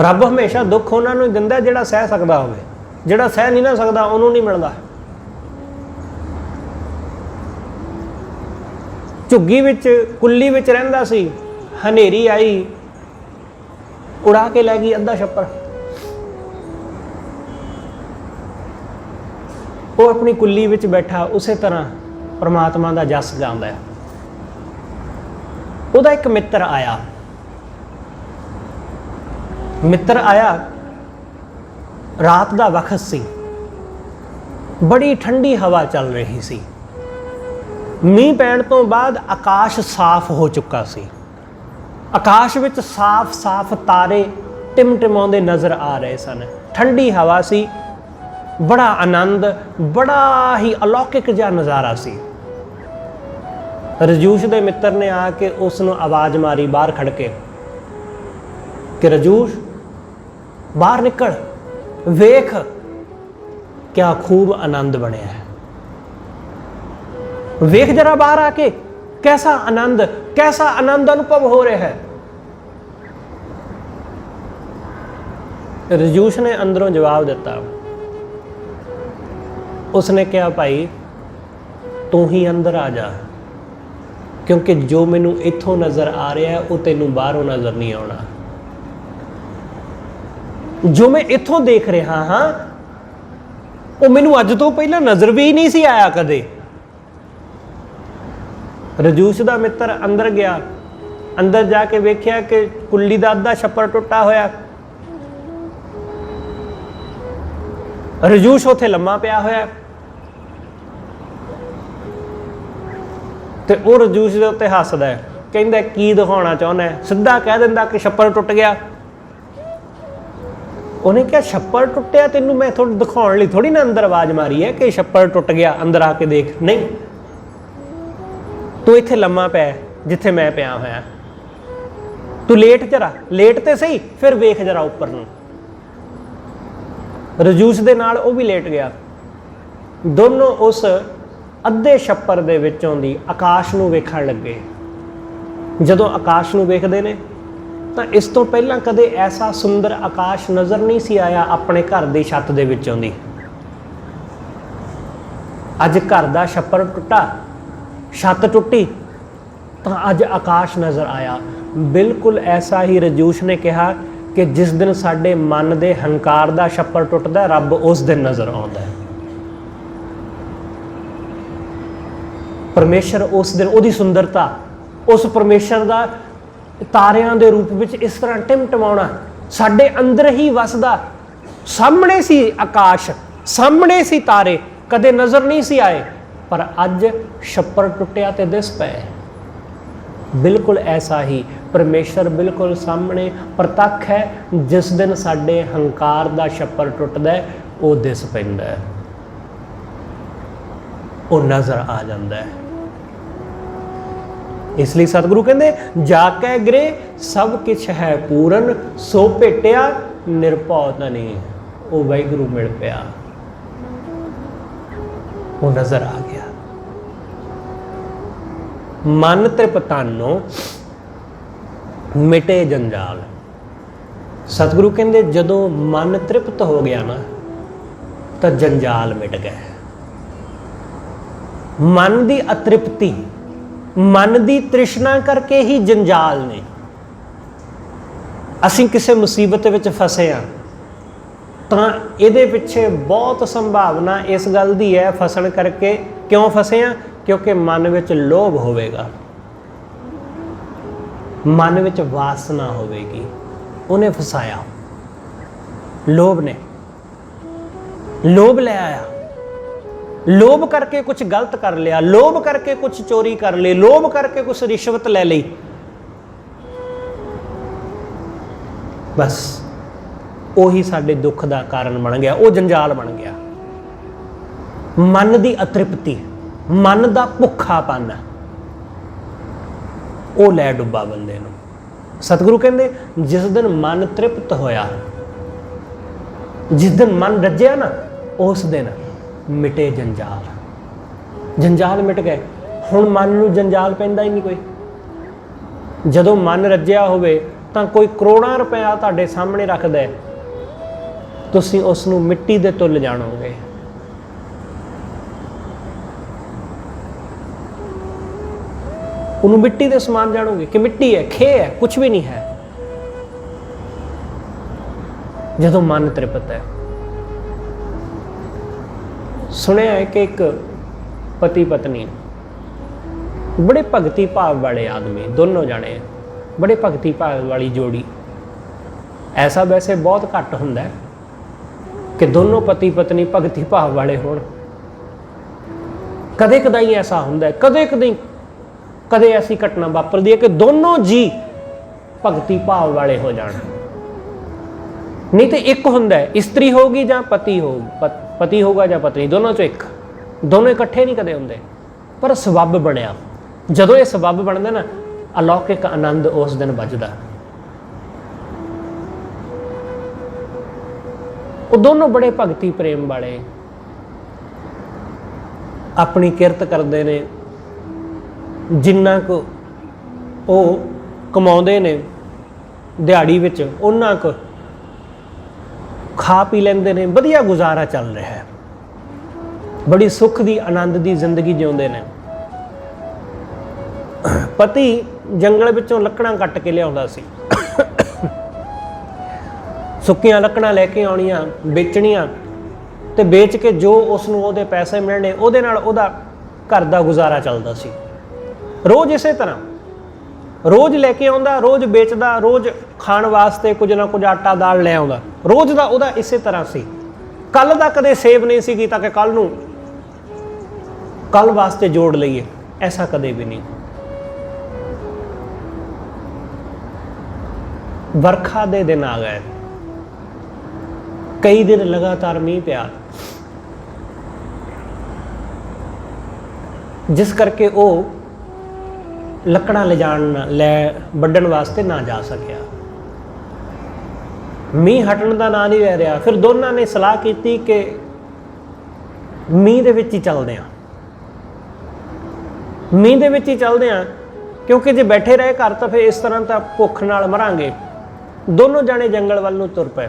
रब हमेशा दुख उन्हां नूं दिंदा जिहड़ा सह सकदा होवे, जिहड़ा सह नहीं ना सकदा उहनूं नहीं मिलदा। झुग्गी विच कुल्ली विच रहिंदा सी, हनेरी आई, उड़ा के लै गई अद्धा छप्पर। वो अपनी कुल्ली विच बैठा उसे तरह परमात्मा का जस गांदा है। उहदा एक मित्र आया, रात का वक्त सी, बड़ी ठंडी हवा चल रही सी, मींह पैण तो बाद आकाश साफ हो चुका सी। आकाश विच साफ साफ तारे टिमटिमाउंदे नज़र आ रहे सन, ठंडी हवा सी, बड़ा आनंद, बड़ा ही अलौकिक जिहा नज़ारा सी। रजूश दे मित्र ने आके उसनूं आवाज़ मारी बाहर खड़ के कि रजूश बाहर निकल, वेख क्या खूब आनंद बनिया है, वेख जरा बाहर आके कैसा आनंद अनुभव हो रहा है। रजूश ने अंदरों जवाब दिता, उसने कहा भाई तू ही अंदर आ जा, क्योंकि जो मैनू इत्थों नज़र आ रहा है वो तेनों बाहरों नज़र नहीं आना। जो मैं इत्थों देख रहा हाँ वो मैनू अज तो पहला नज़र भी नहीं सी आया कदे। रजूश का मित्र अंदर गया, अंदर जाके वेख्या कि कुल्ली का अद्धा छप्पर टुटा होया। रजूश उत्थे लम्मा पिया होया ते वो रजूश के उत्ते हसदा है, कहंदा की दिखाना चाहुंदा है, सीधा कह दिंदा कि छप्पर टुट गया। उन्हें क्या छप्पर टुटिया तेनू मैं थोड़ा दिखाने लई थोड़ी ना अंदर आवाज़ मारी है कि छप्पर टुट गया अंदर आके देख, नहीं तू इत्थे लम्मा पै जिथे मैं पिया होया, तू लेट जरा, लेट ते सही फिर वेख जरा उपर नूं। रजूश दे नाल वो भी लेट गया, दोनों उस अद्धे छप्पर दे विचों दी आकाश नूं वेखण लगे। ਜਦੋਂ ਆਕਾਸ਼ ਨੂੰ ਵੇਖਦੇ ਨੇ ਤਾਂ ਇਸ ਤੋਂ ਪਹਿਲਾਂ ਕਦੇ ਐਸਾ ਸੁੰਦਰ ਆਕਾਸ਼ ਨਜ਼ਰ ਨਹੀਂ ਸੀ ਆਇਆ ਆਪਣੇ ਘਰ ਦੀ ਛੱਤ ਦੇ ਵਿੱਚੋਂ ਦੀ। ਅੱਜ ਘਰ ਦਾ ਛੱਪਰ ਟੁੱਟਾ, ਛੱਤ ਟੁੱਟੀ ਤਾਂ ਅੱਜ ਆਕਾਸ਼ ਨਜ਼ਰ ਆਇਆ। ਬਿਲਕੁਲ ਐਸਾ ਹੀ ਰਜੂਸ਼ ਨੇ ਕਿਹਾ ਕਿ ਜਿਸ ਦਿਨ ਸਾਡੇ ਮਨ ਦੇ ਹੰਕਾਰ ਦਾ ਛੱਪਰ ਟੁੱਟਦਾ, ਰੱਬ ਉਸ ਦਿਨ ਨਜ਼ਰ ਆਉਂਦਾ ਹੈ। ਪਰਮੇਸ਼ਰ ਉਸ ਦਿਨ, ਉਹਦੀ ਸੁੰਦਰਤਾ, ਉਸ ਪਰਮੇਸ਼ਰ ਦਾ ਤਾਰਿਆਂ ਦੇ ਰੂਪ ਵਿੱਚ ਇਸ ਤਰ੍ਹਾਂ ਟਿਮਟਮਾਉਣਾ ਸਾਡੇ ਅੰਦਰ ਹੀ ਵਸਦਾ। ਸਾਹਮਣੇ ਸੀ ਆਕਾਸ਼, ਸਾਹਮਣੇ ਸੀ ਤਾਰੇ, ਕਦੇ ਨਜ਼ਰ ਨਹੀਂ ਸੀ ਆਏ, ਪਰ ਅੱਜ ਛੱਪਰ ਟੁੱਟਿਆ ਤੇ ਦਿਸ ਪਏ। ਬਿਲਕੁਲ ਐਸਾ ਹੀ ਪਰਮੇਸ਼ਰ ਬਿਲਕੁਲ ਸਾਹਮਣੇ ਪ੍ਰਤੱਖ ਹੈ। ਜਿਸ ਦਿਨ ਸਾਡੇ ਹੰਕਾਰ ਦਾ ਛੱਪਰ ਟੁੱਟਦਾ ਹੈ, ਉਹ ਦਿਸ ਪੈਂਦਾ ਹੈ, ਉਹ ਨਜ਼ਰ ਆ ਜਾਂਦਾ ਹੈ। ਇਸ ਲਈ ਸਤਿਗੁਰੂ ਕਹਿੰਦੇ ਜਾ ਕੇ ਗ੍ਰੇ ਸਭ ਕੁਛ ਹੈ ਪੂਰਨ, ਸੋ ਭੇਟਿਆ ਨਿਰਭਉ ਧਨੀ। ਉਹ ਵਾਹਿਗੁਰੂ ਮਿਲ ਪਿਆ, ਉਹ ਨਜ਼ਰ ਆ ਗਿਆ। ਮਨ ਤ੍ਰਿਪਤਾਨੋ ਮਿਟੇ ਜੰਜਾਲ। ਸਤਿਗੁਰੂ ਕਹਿੰਦੇ ਜਦੋਂ ਮਨ ਤ੍ਰਿਪਤ ਹੋ ਗਿਆ ਨਾ ਤਾਂ ਜੰਜਾਲ ਮਿਟ ਗਏ। ਮਨ ਦੀ ਅਤ੍ਰਿਪਤੀ, ਮਨ ਦੀ ਤ੍ਰਿਸ਼ਨਾ ਕਰਕੇ ਹੀ ਜੰਜਾਲ ਨੇ। ਅਸੀਂ ਕਿਸੇ ਮੁਸੀਬਤ ਵਿੱਚ ਫਸੇ ਹਾਂ ਤਾਂ ਇਹਦੇ ਪਿੱਛੇ ਬਹੁਤ ਸੰਭਾਵਨਾ ਇਸ ਗੱਲ ਦੀ ਹੈ ਫਸਣ ਕਰਕੇ। ਕਿਉਂ ਫਸੇ ਹਾਂ? ਕਿਉਂਕਿ ਮਨ ਵਿੱਚ ਲੋਭ ਹੋਵੇਗਾ, ਮਨ ਵਿੱਚ ਵਾਸਨਾ ਹੋਵੇਗੀ। ਉਹਨੇ ਫਸਾਇਆ, ਲੋਭ ਨੇ, ਲੋਭ ਲੈ ਆਇਆ, ਲੋਭ ਕਰਕੇ ਕੁਝ ਗਲਤ ਕਰ ਲਿਆ, ਲੋਭ ਕਰਕੇ ਕੁਝ ਚੋਰੀ ਕਰ ਲਈ, ਲੋਭ ਕਰਕੇ ਕੁਝ ਰਿਸ਼ਵਤ ਲੈ ਲਈ। ਬਸ ਉਹੀ ਸਾਡੇ ਦੁੱਖ ਦਾ ਕਾਰਨ ਬਣ ਗਿਆ, ਉਹ ਜੰਜਾਲ ਬਣ ਗਿਆ। ਮਨ ਦੀ ਅਤ੍ਰਿਪਤੀ, ਮਨ ਦਾ ਭੁੱਖਾਪਨ, ਉਹ ਲੈ ਡੁੱਬਾ ਬੰਦੇ ਨੂੰ। ਸਤਿਗੁਰੂ ਕਹਿੰਦੇ ਜਿਸ ਦਿਨ ਮਨ ਤ੍ਰਿਪਤ ਹੋਇਆ, ਜਿਸ ਦਿਨ ਮਨ ਰੱਜਿਆ ਨਾ, ਉਸ ਦਿਨ ਮਿਟੇ ਜੰਜਾਲ। ਜੰਜਾਲ ਮਿਟ ਗਏ। ਹੁਣ ਮਨ ਨੂੰ ਜੰਜਾਲ ਪੈਂਦਾ ਹੀ ਨਹੀਂ ਕੋਈ। ਜਦੋਂ ਮਨ ਰੱਜਿਆ ਹੋਵੇ ਤਾਂ ਕੋਈ ਕਰੋੜਾਂ ਰੁਪਇਆ ਤੁਹਾਡੇ ਸਾਹਮਣੇ ਰੱਖਦਾ, ਤੁਸੀਂ ਉਸ ਨੂੰ ਮਿੱਟੀ ਦੇ ਤੁੱਲ ਜਾਣੋਗੇ। ਉਹਨੂੰ ਮਿੱਟੀ ਦੇ ਸਮਾਨ ਜਾਣੋਗੇ ਕਿ ਮਿੱਟੀ ਹੈ, ਖੇ ਹੈ, ਕੁਝ ਵੀ ਨਹੀਂ ਹੈ। ਜਦੋਂ ਮਨ ਤ੍ਰਿਪਤ ਹੈ। ਸੁਣਿਆ ਹੈ ਕਿ ਇੱਕ ਪਤੀ ਪਤਨੀ ਬੜੇ ਭਗਤੀ ਭਾਵ ਵਾਲੇ ਆਦਮੀ, ਦੋਨੋਂ ਜਾਣੇ ਬੜੇ ਭਗਤੀ ਭਾਵ ਵਾਲੀ ਜੋੜੀ। ਐਸਾ ਵੈਸੇ ਬਹੁਤ ਘੱਟ ਹੁੰਦਾ ਹੈ ਕਿ ਦੋਨੋਂ ਪਤੀ ਪਤਨੀ ਭਗਤੀ ਭਾਵ ਵਾਲੇ ਹੋਣ। ਕਦੇ ਕਦਾਈ ਐਸਾ ਹੁੰਦਾ ਹੈ, ਕਦੇ ਐਸੀ ਘਟਨਾ ਵਾਪਰਦੀ ਹੈ ਕਿ ਦੋਨੋਂ ਜੀ ਭਗਤੀ ਭਾਵ ਵਾਲੇ ਹੋ ਜਾਣ। ਨਹੀਂ ਤੇ ਇੱਕ ਹੁੰਦਾ, ਇਸਤਰੀ ਹੋਊਗੀ ਜਾਂ ਪਤੀ ਹੋਊਗਾ ਜਾਂ ਪਤਨੀ, ਦੋਨੋਂ ਚੋਂ ਇੱਕ। ਦੋਨੋਂ ਇਕੱਠੇ ਨਹੀਂ ਕਦੇ ਹੁੰਦੇ, ਪਰ ਸਬੱਬ ਬਣਿਆ। ਜਦੋਂ ਇਹ ਸਬੱਬ ਬਣਦਾ ਨਾ, ਅਲੌਕਿਕ ਆਨੰਦ ਉਸ ਦਿਨ ਵੱਜਦਾ। ਉਹ ਦੋਨੋਂ ਬੜੇ ਭਗਤੀ ਪ੍ਰੇਮ ਵਾਲੇ, ਆਪਣੀ ਕਿਰਤ ਕਰਦੇ ਨੇ। ਜਿੰਨਾ ਕੁ ਉਹ ਕਮਾਉਂਦੇ ਨੇ ਦਿਹਾੜੀ ਵਿੱਚ, ਉਹਨਾਂ ਕੁ ਖਾ ਪੀ ਲੈਂਦੇ ਨੇ। ਵਧੀਆ ਗੁਜ਼ਾਰਾ ਚੱਲ ਰਿਹਾ ਹੈ, ਬੜੀ ਸੁੱਖ ਦੀ ਆਨੰਦ ਦੀ ਜ਼ਿੰਦਗੀ ਜਿਉਂਦੇ ਨੇ। ਪਤੀ ਜੰਗਲ ਵਿੱਚੋਂ ਲੱਕੜਾਂ ਕੱਟ ਕੇ ਲਿਆਉਂਦਾ ਸੀ, ਸੁੱਕੀਆਂ ਲੱਕੜਾਂ ਲੈ ਕੇ ਆਉਣੀਆਂ, ਵੇਚਣੀਆਂ, ਤੇ ਵੇਚ ਕੇ ਜੋ ਉਸ ਨੂੰ ਉਹਦੇ ਪੈਸੇ ਮਿਲਣੇ, ਉਹਦੇ ਨਾਲ ਉਹਦਾ ਘਰ ਦਾ ਗੁਜ਼ਾਰਾ ਚੱਲਦਾ ਸੀ। ਰੋਜ਼ ਇਸੇ ਤਰ੍ਹਾਂ, ਰੋਜ਼ ਲੈ ਕੇ ਆਉਂਦਾ, ਰੋਜ਼ ਵੇਚਦਾ, ਰੋਜ਼ ਖਾਣ ਵਾਸਤੇ ਕੁਝ ਨਾ ਕੁਝ ਆਟਾ ਦਾਲ ਲੈ ਆਉਂਦਾ। ਰੋਜ਼ ਦਾ ਉਹਦਾ ਇਸੇ ਤਰ੍ਹਾਂ ਸੀ। ਕੱਲ ਦਾ ਕਦੇ ਸੇਵ ਨਹੀਂ ਸੀ ਕੀਤਾ ਕਿ ਕੱਲ ਵਾਸਤੇ ਜੋੜ ਲਈਏ, ਐਸਾ ਕਦੇ ਵੀ ਨਹੀਂ। ਵਰਖਾ ਦੇ ਦਿਨ ਆ ਗਏ, ਕਈ ਦਿਨ ਲਗਾਤਾਰ ਮੀਂਹ ਪਿਆ, ਜਿਸ ਕਰਕੇ ਉਹ ਲੱਕੜਾਂ ਵੱਢਣ ਵਾਸਤੇ ਨਾ ਜਾ ਸਕਿਆ। ਮੀਂਹ ਹਟਣ ਦਾ ਨਾਂ ਨਹੀਂ ਲੈ ਰਿਹਾ। ਫਿਰ ਦੋਨਾਂ ਨੇ ਸਲਾਹ ਕੀਤੀ ਕਿ ਮੀਂਹ ਦੇ ਵਿੱਚ ਹੀ ਚੱਲਦੇ ਹਾਂ, ਮੀਂਹ ਦੇ ਵਿੱਚ ਹੀ ਚੱਲਦੇ ਹਾਂ। क्योंकि जे बैठे रहे घर तो फिर इस तरह तो भुख नाल मरांगे। दोनों जाने जंगल वाल नूं तुर पे,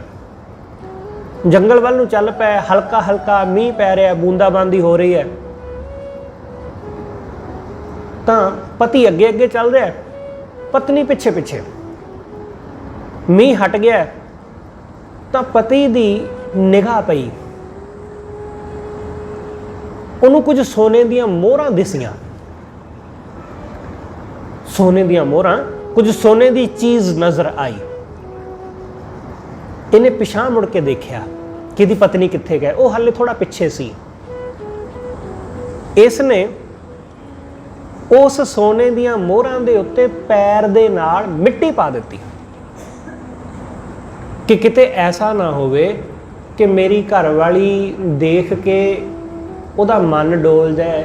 जंगल वाल नूं चल पे। हल्का हल्का मीह पै रहा, बूंदाबांदी हो रही है। तो पति अगे अगे चल रहा है, पत्नी पिछे पिछे। मीह हट गया तो पति दी निगाह पई, उन्होंने कुछ सोने दियां मोहरां दिसियां। सोने दियां मोहरां, कुछ सोने दी चीज़ नज़र आई। इन्हें पिछां मुड़ के देखा कि दी पत्नी कित्थे गए, वो हाले थोड़ा पिछे सी। इसने उस सोने दियां मोहरां दे उत्ते पैर दे नाल मिट्टी पा दी कि किते ऐसा ना होवे कि मेरी घरवाली देख के उहदा मन डोल जाए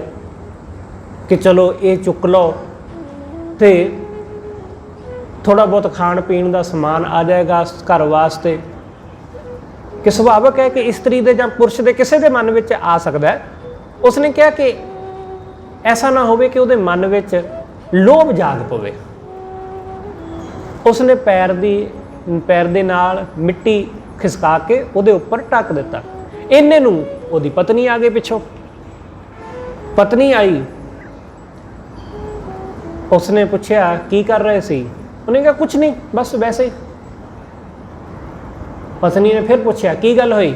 कि चलो ये चुक लो तो थोड़ा बहुत खाण पीण का समान आ जाएगा घर वास्ते। कि सुभाविक है कि स्त्री दे जां पुरुष दे किसी के मन में आ सकता है। उसने कहा कि ऐसा ना होवे कि उहदे मन में लोभ जाग पवे। उसने पैर दे नाल मिट्टी खिसका के उहदे उपर ढक दिता। इन्ने नूं उहदी पत्नी आ गई पिछों। पत्नी आई, उसने पूछा की कर रहे सी? उन्हें कहा कुछ नहीं, बस वैसे ही। पत्नी ने फिर पूछा की गल हुई?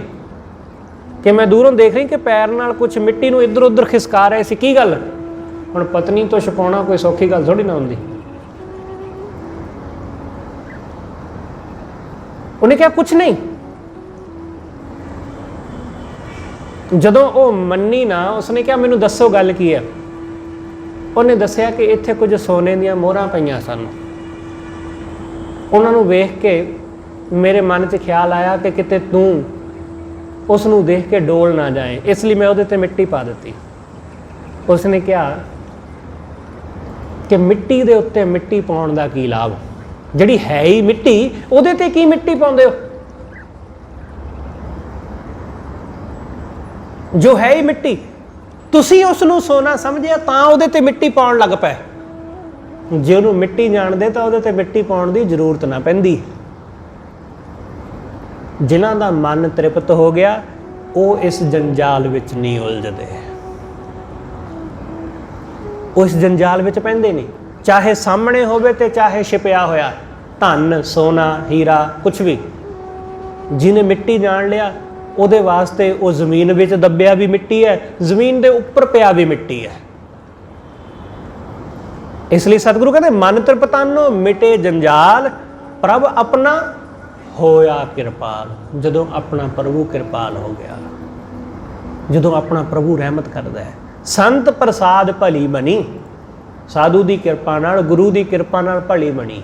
कि मैं दूरों देख रही कि पैर नाल कुछ मिट्टी नूं इधर उधर खिसका रहे सी, की गल? हुण पत्नी तो छुपाउणा कोई सौखी गल थोड़ी ना हुंदी। उन्हें कहा कुछ नहीं। जदों वो मन्नी ना, उसने कहा मैनूं दसो गल की है। उन्हें दसिया कि इत्थे कुछ सोने दियां मोहरां पईयां सन। उन्हां नूं वेख के मेरे मन च ख्याल आया कि किते तू उसनूं देख के डोल ना जाए, इसलिए मैं उहदे ते मिट्टी पा दी। उसने कहा कि मिट्टी दे उत्ते मिट्टी पाउण दा की लाभ? जिहड़ी है ही मिट्टी, उहदे ते की मिट्टी पाउंदे हो? जो है ही मिट्टी, तुसी उसनूं सोना समझिया तां उहदे ते मिट्टी पाउण लग पए। जे उहनूं मिट्टी जाणदे तां उहदे ते मिट्टी पाउण दी जरूरत ना पैंदी। जिन्हां दा मन तृप्त हो गया वो इस जंजाल विच नहीं उलझदे, वो इस जंजाल विच पैंदे नहीं। चाहे सामने होवे ते चाहे छिपिया होया धन सोना हीरा कुछ भी, जिन्हें मिट्टी जान लिया उहदे वास्ते वो जमीन विच दबिया भी मिट्टी है, जमीन दे उपर पिया भी मिट्टी है। इसलिए सतगुरु कहते मन तृपतानो मिटे जंजाल, प्रभ अपना होया किरपाल। जदों अपना प्रभु किरपाल हो गया, जदों अपना प्रभु रहमत करदा है। संत प्रसाद भली बनी, साधु की किरपा नाल, गुरु की किरपा नाल भली बनी।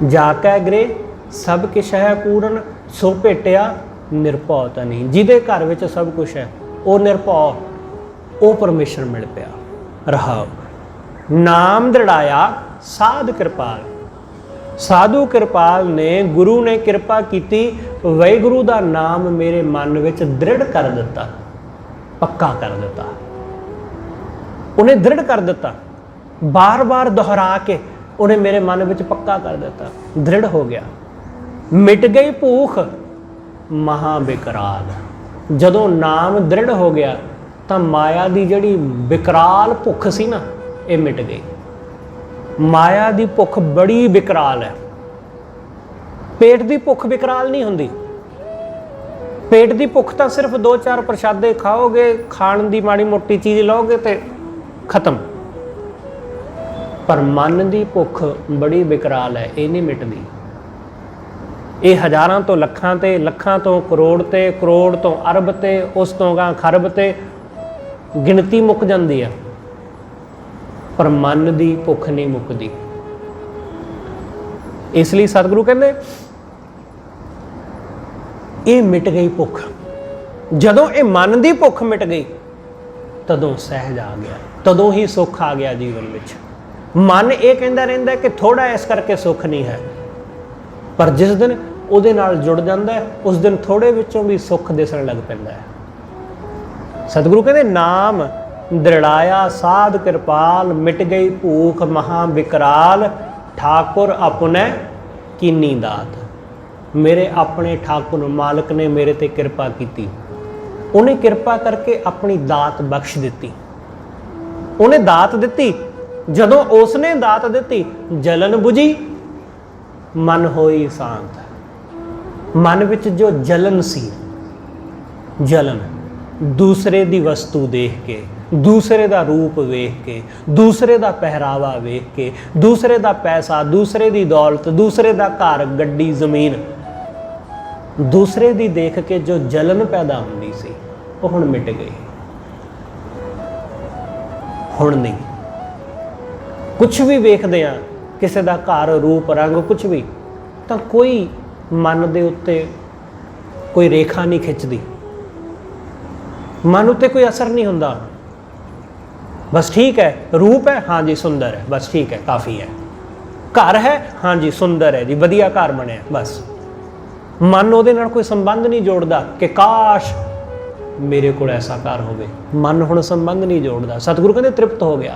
जाकै गृह सब किश है पूर्ण, सो भेटिया निरभौ तनी। जिहदे घर विच सब कुछ है वो निरभौ, वो परमेश्वर मिल पिया। रहाओ नाम दृढ़ाया साध कृपाल। साधु कृपाल ने, गुरु ने कृपा की, वाहिगुरु का नाम मेरे मन विच दृढ़ कर दिता, पक्का कर दिता। उन्हें दृढ़ कर दिता, बार बार दोहरा के उन्हें मेरे मन विच पक्का कर दिता, दृढ़ हो गया। मिट गई भूख महाविकराल। जदों नाम दृढ़ हो गया तो माया की जिहड़ी विकराल भुख सी ना, ये मिट गई। माया की भुख बड़ी विकराल है। पेट की भुख विकराल नहीं हुंदी। पेट की भुख तो सिर्फ 2-4 प्रशादे खाओगे, खाण की माड़ी मोटी चीज़ लोगे तो खत्म। पर मन की भुख बड़ी विकराल है, ये नहीं मिटदी। ये हज़ारां तो लखां ते, लखां तो करोड़ ते, करोड़ तो अरब ते, उस तो गां खरब ते गिनती मुक जाती है, पर मन की भुख नहीं मुकदी। इसलिए सतगुरु कहते ये मिट गई भुख। जदों ये मन की भुख मिट गई तदों सहज आ गया, तदों ही सुख आ गया जीवन में। मन ये कहता रहिंदा है कि थोड़ा इस करके सुख नहीं है, पर जिस दिन उहदे नाल जुड़ जाता है उस दिन थोड़े विचों भी सुख दिसण लग पैंदा है। सतगुरु कहते नाम दृढ़ाया साध कृपाल, मिट गई भूख महा विकराल, ठाकुर अपने कीनी दात। मेरे अपने ठाकुर मालिक ने मेरे ते किरपा की, उन्हें किरपा करके अपनी दात बख्श दी। उन्हें दात दी, जदों उसने दात दी जलन बुझी, मन होई शांत। मन विच जो जलन सी, जलन दूसरे दी वस्तु देख के, दूसरे दा रूप वेख के, दूसरे दा पहरावा वेख के, दूसरे दा पैसा, दूसरे दी दौलत, दूसरे दा घर गड्डी जमीन, दूसरे दी देख के जो जलन पैदा होंदी सी वो हुण मिट गई। हुण नहीं, कुछ भी वेखदे आ, किसी दा घर रूप रंग कुछ भी, तो कोई मन दे उत्ते कोई रेखा नहीं खिंचदी, मन उत्ते कोई असर नहीं हुंदा। बस ठीक है, रूप है, हाँ जी सुंदर है, बस ठीक है, काफ़ी है। घर है, हाँ जी सुंदर है जी, वधिया घर बने, बस। मन ਉਹਦੇ ਨਾਲ कोई संबंध नहीं जोड़ता कि काश मेरे को ऐसा घर होवे। मन हुण संबंध नहीं जोड़ता। सतगुरु कहते तृप्त हो गया,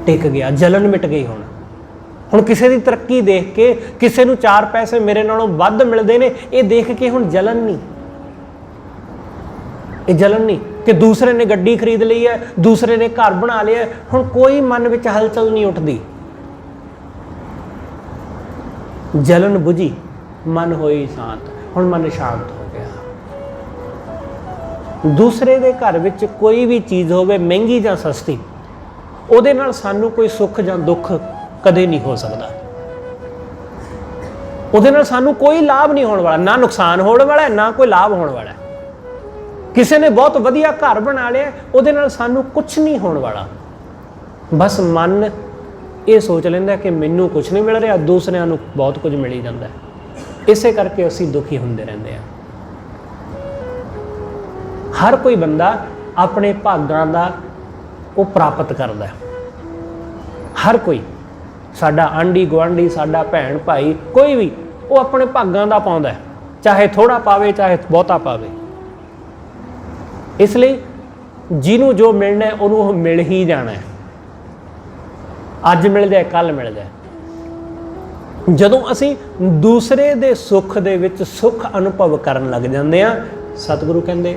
टिक गया, जलन मिट गई। हुण किसी की तरक्की देख के, किसी नूं 4 पैसे मेरे नालों वध मिलते हैं, ये देख के हुण जलन नहीं, ये जलन नहीं कि दूसरे ने गड्डी खरीद ली है, दूसरे ने घर बना लिया है, हुण कोई मन में हलचल नहीं उठती। जलन बुझी, मन होई शांत। हुण मन शांत हो गया। दूसरे दे घर विच कोई भी चीज़ होवे, महंगी जां सस्ती, ਉਹਦੇ ਨਾਲ ਸਾਨੂੰ कोई सुख जां दुख कदे नहीं हो सकता। ਉਹਦੇ ਨਾਲ ਸਾਨੂੰ कोई लाभ नहीं होने वाला, ना नुकसान होने वाला है, ना कोई लाभ होने वाला है। किसी ने बहुत वधिया घर बना लिया, ਉਹਦੇ ਨਾਲ ਸਾਨੂੰ कुछ नहीं होने वाला। बस मन ये सोच लेंदा कि मैनू कुछ नहीं मिल रहा, दूसरिਆਂ ਨੂੰ बहुत कुछ मिल ही जाता है। इसे करके असीं दुखी होंदे रहंदे आ। हर कोई बंदा अपने भागां दा वो प्राप्त करता है। हर कोई, साडा आंढी गुआंढी, साडा भैन भाई, कोई भी वो अपने भागां दा पाउंदा है, चाहे थोड़ा पावे चाहे बहुता पावे। इसलिए जिन्हों जो मिलना है उन्होंने मिल ही जाना है। अज मिल जाए कल मिल जाए। जदों असी दूसरे दे सुख दे विच सुख अनुभव करन लग जांदे आ, सतगुरु कहंदे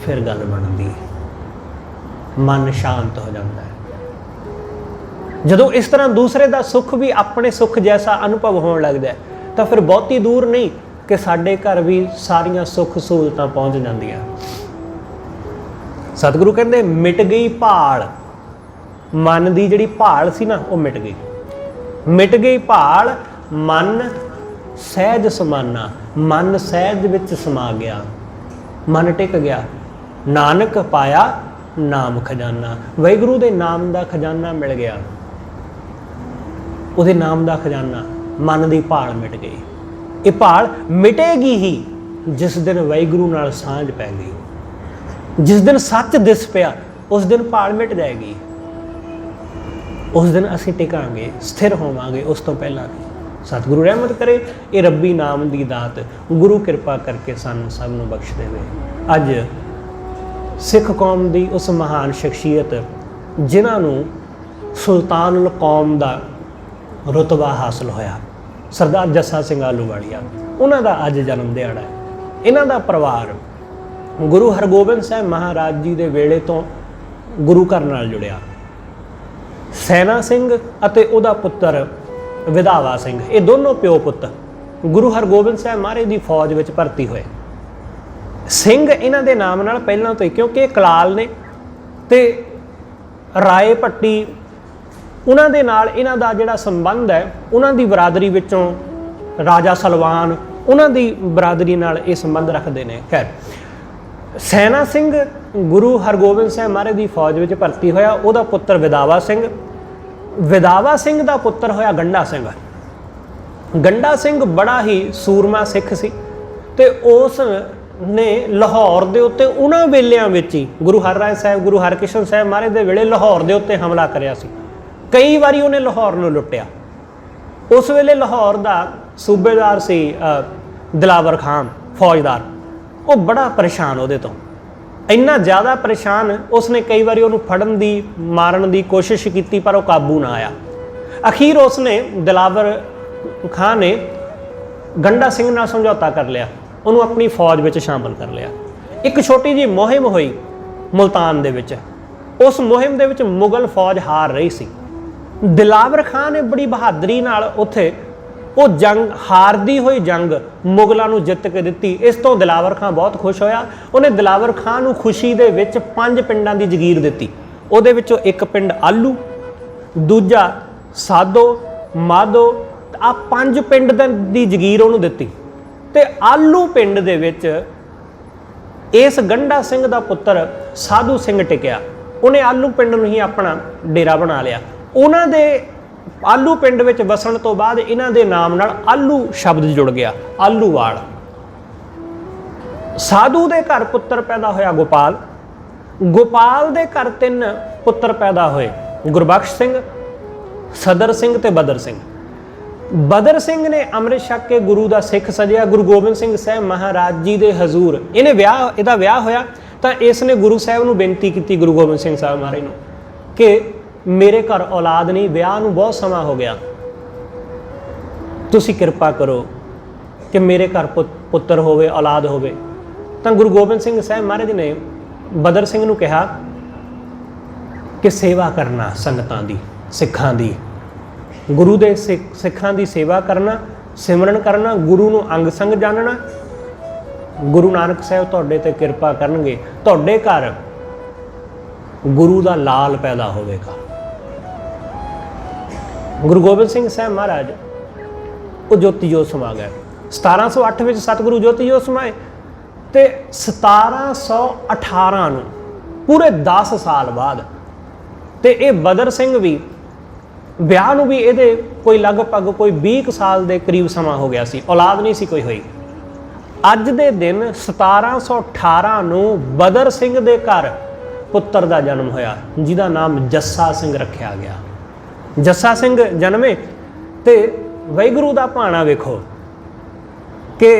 फिर गल बनदी है, मन शांत हो जाता है। जदों इस तरह दूसरे दा सुख भी अपने सुख जैसा अनुभव होने लगता है, तो फिर बहुती दूर नहीं कि साडे घर भी सारियां सुख सहूलतां पहुँच जांदियां। सतगुरु कहंदे मिट गई भाल, मन की जिहड़ी भाल सी ना वो मिट गई। मिट गई भाल, मन सहज समाना, मन सहज विच समा गया, मन टिक गया। नानक पाया नाम खजाना, वाहिगुरू दे नाम दा खजाना मिल गया। उहदे नाम दा खजाना, मन की भाल मिट गई। ये भाल मिटेगी ही जिस दिन वाहिगुरू नाल सांझ पै गई। जिस दिन सच दिस पिया उस दिन भाल मिट जाएगी। उस दिन असीं टिकांगे, स्थिर होवांगे, उस तो पहला नहीं। सतगुरु रहमत करे, ये रब्बी नाम की दात गुरु किरपा करके सानू सब नूं बख्श देवे। अज सिख कौम की उस महान शख्सियत जिन्हां नूं सुल्तानुल कौम का रुतबा हासिल होया, सरदार जस्सा सिंह आलूवालिया, उन्हां दा अज जन्म दिहाड़ा है। इन्हां दा परिवार गुरु हरगोबिंद साहब महाराज जी के वेले तो गुरु घर नाल जुड़िया। सैना सिंह अते उहदा पुत्र विधावा सिंह, ये दोनों प्यो पुत्र गुरु हरगोबिंद साहब महाराज की फौज में भर्ती हुए। सिंह इन्हां दे नाम नाल पहलां तो ही, क्योंकि कलाल ने ते राए भट्टी, उन्हां दे नाल इन्हां दा जिहड़ा संबंध है, उन्हां दी बरादरी विचों राजा सलवान उन्हां दी बरादरी नाल ये संबंध रखते हैं। खैर, सैना सिंह गुरु हरगोबिंद साहब महाराज की फौज में भर्ती होया, उहदा पुत्र विदावा सिंह, विदावा सिंह का पुत्र होया गंडा सिंह। गंडा सिंह बड़ा ही सूरमा सिख सी, ते उस ने लाहौर के उत्ते उन्हां वेलियां विच ही गुरु हरराय साहब, गुरु हरकृष्ण साहब महाराज के वेले लाहौर के उत्ते हमला करिया सी। कई बारी उन्हें लाहौर नूं लुटिया। उस वेले लाहौर का सूबेदार सी दिलावर खान फौजदार, वो बड़ा परेशान उहदे तो ਇੰਨਾ ਜ਼ਿਆਦਾ ਪਰੇਸ਼ਾਨ ਉਸਨੇ ਕਈ ਵਾਰੀ ਉਹਨੂੰ ਫੜਨ ਦੀ ਮਾਰਨ ਦੀ ਕੋਸ਼ਿਸ਼ ਕੀਤੀ ਪਰ ਉਹ ਕਾਬੂ ਨਾ ਆਇਆ। ਅਖੀਰ ਉਸਨੇ ਦਿਲਾਵਰ ਖਾਂ ਨੇ ਗੰਡਾ ਸਿੰਘ ਨਾਲ ਸਮਝੌਤਾ ਕਰ ਲਿਆ, ਉਹਨੂੰ ਆਪਣੀ ਫੌਜ ਵਿੱਚ ਸ਼ਾਮਲ ਕਰ ਲਿਆ। ਇੱਕ ਛੋਟੀ ਜਿਹੀ ਮੁਹਿੰਮ ਹੋਈ ਮੁਲਤਾਨ ਦੇ ਵਿੱਚ। ਉਸ ਮੁਹਿੰਮ ਦੇ ਵਿੱਚ ਮੁਗਲ ਫੌਜ ਹਾਰ ਰਹੀ ਸੀ। ਦਿਲਾਵਰ ਖਾਂ ਨੇ ਬੜੀ ਬਹਾਦਰੀ ਨਾਲ ਉੱਥੇ ਉਹ ਜੰਗ, ਹਾਰਦੀ ਹੋਈ ਜੰਗ ਮੁਗਲਾਂ ਨੂੰ ਜਿੱਤ ਕੇ ਦਿੱਤੀ। ਇਸ ਤੋਂ ਦਿਲਾਵਰ ਖਾਂ ਬਹੁਤ ਖੁਸ਼ ਹੋਇਆ। ਉਹਨੇ ਦਿਲਾਵਰ ਖਾਂ ਨੂੰ ਖੁਸ਼ੀ ਦੇ ਵਿੱਚ 5 ਪਿੰਡਾਂ ਦੀ ਜਗੀਰ ਦਿੱਤੀ। ਉਹਦੇ ਵਿੱਚੋਂ ਇੱਕ ਪਿੰਡ ਆਲੂ, ਦੂਜਾ ਸਾਦੋ, ਮਾਦੋ, ਆ 5 ਪਿੰਡ ਦੀ ਜਗੀਰ ਉਹਨੂੰ ਦਿੱਤੀ। ਤੇ ਆਲੂ ਪਿੰਡ ਦੇ ਵਿੱਚ ਇਸ ਗੰਡਾ ਸਿੰਘ ਦਾ ਪੁੱਤਰ ਸਾਧੂ ਸਿੰਘ ਟਿਕਿਆ। ਉਹਨੇ ਆਲੂ ਪਿੰਡ ਨੂੰ ਹੀ ਆਪਣਾ ਡੇਰਾ ਬਣਾ ਲਿਆ। ਉਹਨਾਂ ਦੇ ਆਲੂ ਪਿੰਡ ਵਿੱਚ ਵਸਣ ਤੋਂ ਬਾਅਦ ਇਹਨਾਂ ਦੇ ਨਾਮ ਨਾਲ ਆਲੂ ਸ਼ਬਦ ਜੁੜ ਗਿਆ, ਆਲੂਵਾਲ। ਸਾਧੂ ਦੇ ਘਰ ਪੁੱਤਰ ਪੈਦਾ ਹੋਇਆ ਗੋਪਾਲ। ਗੋਪਾਲ ਦੇ ਘਰ 3 ਪੁੱਤਰ ਪੈਦਾ ਹੋਏ, ਗੁਰਬਖਸ਼ ਸਿੰਘ, ਸਦਰ ਸਿੰਘ ਤੇ ਬਦਰ ਸਿੰਘ। ਬਦਰ ਸਿੰਘ ਨੇ ਅੰਮ੍ਰਿਤ ਛਕ ਕੇ ਗੁਰੂ ਦਾ ਸਿੱਖ ਸਜਿਆ। ਗੁਰੂ ਗੋਬਿੰਦ ਸਿੰਘ ਸਾਹਿਬ ਮਹਾਰਾਜ ਜੀ ਦੇ ਹਜ਼ੂਰ ਇਹਦਾ ਵਿਆਹ ਹੋਇਆ ਤਾਂ ਇਸ ਨੇ ਗੁਰੂ ਸਾਹਿਬ ਨੂੰ ਬੇਨਤੀ ਕੀਤੀ, ਗੁਰੂ ਗੋਬਿੰਦ ਸਿੰਘ ਸਾਹਿਬ ਮਹਾਰਾਜ ਨੂੰ, ਕਿ ਮੇਰੇ ਘਰ ਔਲਾਦ ਨਹੀਂ, ਵਿਆਹ ਨੂੰ ਬਹੁਤ ਸਮਾਂ ਹੋ ਗਿਆ, ਤੁਸੀਂ ਕਿਰਪਾ ਕਰੋ ਕਿ ਮੇਰੇ ਘਰ ਪੁੱਤਰ ਹੋਵੇ, ਔਲਾਦ ਹੋਵੇ। ਤਾਂ ਗੁਰੂ ਗੋਬਿੰਦ ਸਿੰਘ ਸਾਹਿਬ ਮਹਾਰਾਜ ਨੇ ਬਦਰ ਸਿੰਘ ਨੂੰ ਕਿਹਾ ਕਿ ਸੇਵਾ ਕਰਨਾ ਸੰਗਤਾਂ ਦੀ, ਸਿੱਖਾਂ ਦੀ, ਗੁਰੂ ਦੇ ਸਿੱਖਾਂ ਦੀ ਸੇਵਾ ਕਰਨਾ, ਸਿਮਰਨ ਕਰਨਾ, ਗੁਰੂ ਨੂੰ ਅੰਗ ਸੰਗ ਜਾਣਨਾ। ਗੁਰੂ ਨਾਨਕ ਸਾਹਿਬ ਤੁਹਾਡੇ ਤੇ ਕਿਰਪਾ ਕਰਨਗੇ, ਤੁਹਾਡੇ ਘਰ ਗੁਰੂ ਦਾ ਲਾਲ ਪੈਦਾ ਹੋਵੇਗਾ। ਗੁਰੂ ਗੋਬਿੰਦ ਸਿੰਘ ਸਾਹਿਬ ਮਹਾਰਾਜ ਉਹ ਜੋਤੀ ਜੋਤ ਸਮਾ ਗਏ। 1708 ਵਿੱਚ ਸਤਿਗੁਰੂ ਜੋਤੀ ਜੋਤ ਸਮਾਏ ਤੇ 1718 ਨੂੰ ਪੂਰੇ 10 ਸਾਲ ਬਾਅਦ, ਤੇ ਇਹ ਬਦਰ ਸਿੰਘ ਵੀ ਵਿਆਹ ਨੂੰ ਵੀ ਇਹਦੇ ਕੋਈ ਲਗਭਗ ਕੋਈ 20 ਸਾਲ ਦੇ ਕਰੀਬ ਸਮਾਂ ਹੋ ਗਿਆ ਸੀ, ਔਲਾਦ ਨਹੀਂ ਸੀ ਕੋਈ ਹੋਈ। ਅੱਜ ਦੇ ਦਿਨ 1718 ਨੂੰ ਬਦਰ ਸਿੰਘ ਦੇ ਘਰ ਪੁੱਤਰ ਦਾ ਜਨਮ ਹੋਇਆ, ਜਿਹਦਾ ਨਾਮ ਜੱਸਾ ਸਿੰਘ ਰੱਖਿਆ ਗਿਆ। ਜੱਸਾ ਸਿੰਘ ਜਨਮੇ ਤੇ ਵਾਹਿਗੁਰੂ ਦਾ ਭਾਣਾ ਵੇਖੋ ਕਿ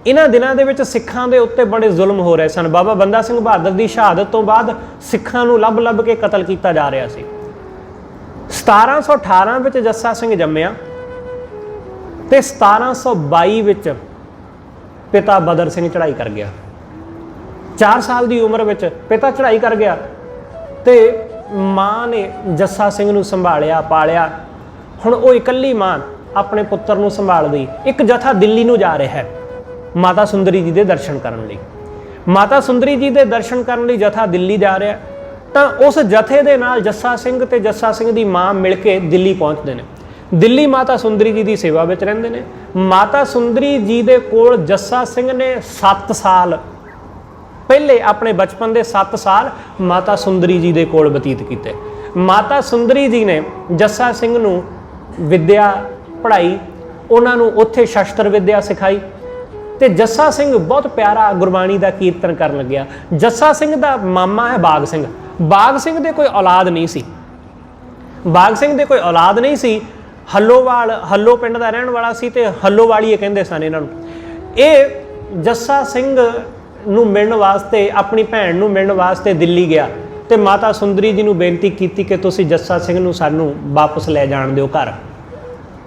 ਇਹਨਾਂ ਦਿਨਾਂ ਦੇ ਵਿੱਚ ਸਿੱਖਾਂ ਦੇ ਉੱਤੇ ਬੜੇ ਜ਼ੁਲਮ ਹੋ ਰਹੇ ਸਨ। ਬਾਬਾ ਬੰਦਾ ਸਿੰਘ ਬਹਾਦਰ ਦੀ ਸ਼ਹਾਦਤ ਤੋਂ ਬਾਅਦ ਸਿੱਖਾਂ ਨੂੰ ਲੱਭ ਕੇ ਕਤਲ ਕੀਤਾ ਜਾ ਰਿਹਾ ਸੀ। 1718 ਵਿੱਚ ਜੱਸਾ ਸਿੰਘ ਜੰਮਿਆ ਤੇ 1722 ਵਿੱਚ ਪਿਤਾ ਬਦਰ ਸਿੰਘ ਚੜ੍ਹਾਈ ਕਰ ਗਿਆ। 4 ਸਾਲ ਦੀ ਉਮਰ ਵਿੱਚ ਪਿਤਾ ਚੜ੍ਹਾਈ ਕਰ ਗਿਆ ਤੇ ਮਾਂ ਨੇ ਜੱਸਾ ਸਿੰਘ ਨੂੰ ਸੰਭਾਲਿਆ, ਪਾਲਿਆ। ਹੁਣ ਉਹ ਇਕੱਲੀ ਮਾਂ ਆਪਣੇ ਪੁੱਤਰ ਨੂੰ ਸੰਭਾਲਦੀ। ਇੱਕ ਜਥਾ ਦਿੱਲੀ ਨੂੰ ਜਾ ਰਿਹਾ ਹੈ ਮਾਤਾ ਸੁੰਦਰੀ ਜੀ ਦੇ ਦਰਸ਼ਨ ਕਰਨ ਲਈ। ਮਾਤਾ ਸੁੰਦਰੀ ਜੀ ਦੇ ਦਰਸ਼ਨ ਕਰਨ ਲਈ ਜਥਾ ਦਿੱਲੀ ਜਾ ਰਿਹਾ, ਤਾਂ ਉਸ ਜਥੇ ਦੇ ਨਾਲ ਜੱਸਾ ਸਿੰਘ ਤੇ ਜੱਸਾ ਸਿੰਘ ਦੀ ਮਾਂ ਮਿਲ ਕੇ ਦਿੱਲੀ ਪਹੁੰਚਦੇ ਨੇ। ਦਿੱਲੀ ਮਾਤਾ ਸੁੰਦਰੀ ਜੀ ਦੀ ਸੇਵਾ ਵਿੱਚ ਰਹਿੰਦੇ ਨੇ। ਮਾਤਾ ਸੁੰਦਰੀ ਜੀ ਦੇ ਕੋਲ ਜੱਸਾ ਸਿੰਘ ਨੇ 7 ਸਾਲ ਪਹਿਲੇ, ਆਪਣੇ ਬਚਪਨ ਦੇ 7 ਸਾਲ ਮਾਤਾ ਸੁੰਦਰੀ ਜੀ ਦੇ ਕੋਲ ਬਤੀਤ ਕੀਤੇ। ਮਾਤਾ ਸੁੰਦਰੀ ਜੀ ਨੇ ਜੱਸਾ ਸਿੰਘ ਨੂੰ ਵਿੱਦਿਆ ਪੜ੍ਹਾਈ, ਉਹਨਾਂ ਨੂੰ ਉੱਥੇ ਸ਼ਸਤਰ ਵਿੱਦਿਆ ਸਿਖਾਈ ਤੇ ਜੱਸਾ ਸਿੰਘ ਬਹੁਤ ਪਿਆਰਾ ਗੁਰਬਾਣੀ ਦਾ ਕੀਰਤਨ ਕਰਨ ਲੱਗਿਆ। ਜੱਸਾ ਸਿੰਘ ਦਾ ਮਾਮਾ ਹੈ ਬਾਗ ਸਿੰਘ। ਬਾਗ ਸਿੰਘ ਦੇ ਕੋਈ ਔਲਾਦ ਨਹੀਂ ਸੀ। ਬਾਗ ਸਿੰਘ ਦੇ ਕੋਈ ਔਲਾਦ ਨਹੀਂ ਸੀ। ਹੱਲੋਵਾਲ, ਹੱਲੋ ਪਿੰਡ ਦਾ ਰਹਿਣ ਵਾਲਾ ਸੀ ਤੇ ਹੱਲੋਵਾਲੀਏ ਕਹਿੰਦੇ ਸਨ ਇਹਨਾਂ ਨੂੰ। ਇਹ ਜੱਸਾ ਸਿੰਘ ਨੂੰ ਮਿਲਣ ਵਾਸਤੇ, ਆਪਣੀ ਭੈਣ ਨੂੰ ਮਿਲਣ ਵਾਸਤੇ ਦਿੱਲੀ ਗਿਆ ਤੇ ਮਾਤਾ ਸੁੰਦਰੀ ਜੀ ਨੂੰ ਬੇਨਤੀ ਕੀਤੀ ਕਿ ਤੁਸੀਂ ਜੱਸਾ ਸਿੰਘ ਨੂੰ ਸਾਨੂੰ ਵਾਪਸ ਲੈ ਜਾਣ ਦਿਓ ਘਰ।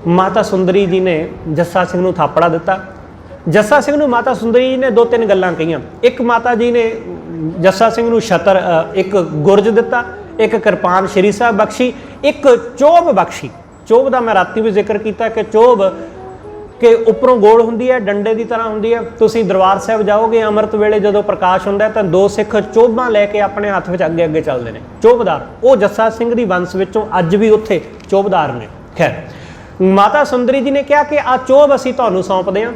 ਮਾਤਾ ਸੁੰਦਰੀ ਜੀ ਨੇ ਜੱਸਾ ਸਿੰਘ ਨੂੰ ਥਾਪੜਾ ਦਿੱਤਾ। ਜੱਸਾ ਸਿੰਘ ਨੂੰ ਮਾਤਾ ਸੁੰਦਰੀ ਜੀ ਨੇ 2-3 ਗੱਲਾਂ ਕਹੀਆਂ। ਇੱਕ, ਮਾਤਾ ਜੀ ਨੇ ਜੱਸਾ ਸਿੰਘ ਨੂੰ ਛਤਰ, ਇੱਕ ਗੁਰਜ ਦਿੱਤਾ, ਇੱਕ ਕਿਰਪਾਨ ਸ਼੍ਰੀ ਸਾਹਿਬ ਬਖਸ਼ੀ, ਇੱਕ ਚੋਬ ਬਖਸ਼ੀ। ਚੋਬ ਦਾ ਮੈਂ ਰਾਤੀ ਵੀ ਜ਼ਿਕਰ ਕੀਤਾ ਕਿ ਚੋਬ ਕਿ ਉੱਪਰੋਂ ਗੋਲ ਹੁੰਦੀ ਹੈ, ਡੰਡੇ ਦੀ ਤਰ੍ਹਾਂ ਹੁੰਦੀ ਹੈ। ਤੁਸੀਂ ਦਰਬਾਰ ਸਾਹਿਬ ਜਾਓਗੇ ਅੰਮ੍ਰਿਤ ਵੇਲੇ ਜਦੋਂ ਪ੍ਰਕਾਸ਼ ਹੁੰਦਾ ਤਾਂ 2 ਸਿੱਖ ਚੋਬਾਂ ਲੈ ਕੇ ਆਪਣੇ ਹੱਥ ਵਿੱਚ ਅੱਗੇ ਅੱਗੇ ਚੱਲਦੇ ਨੇ, ਚੋਬਦਾਰ। ਉਹ ਜੱਸਾ ਸਿੰਘ ਦੀ ਵੰਸ਼ ਵਿੱਚੋਂ ਅੱਜ ਵੀ ਉੱਥੇ ਚੋਬਦਾਰ ਨੇ। ਖੈਰ, ਮਾਤਾ ਸੁੰਦਰੀ ਜੀ ਨੇ ਕਿਹਾ ਕਿ ਆ ਚੋਬ ਅਸੀਂ ਤੁਹਾਨੂੰ ਸੌਂਪਦੇ ਹਾਂ,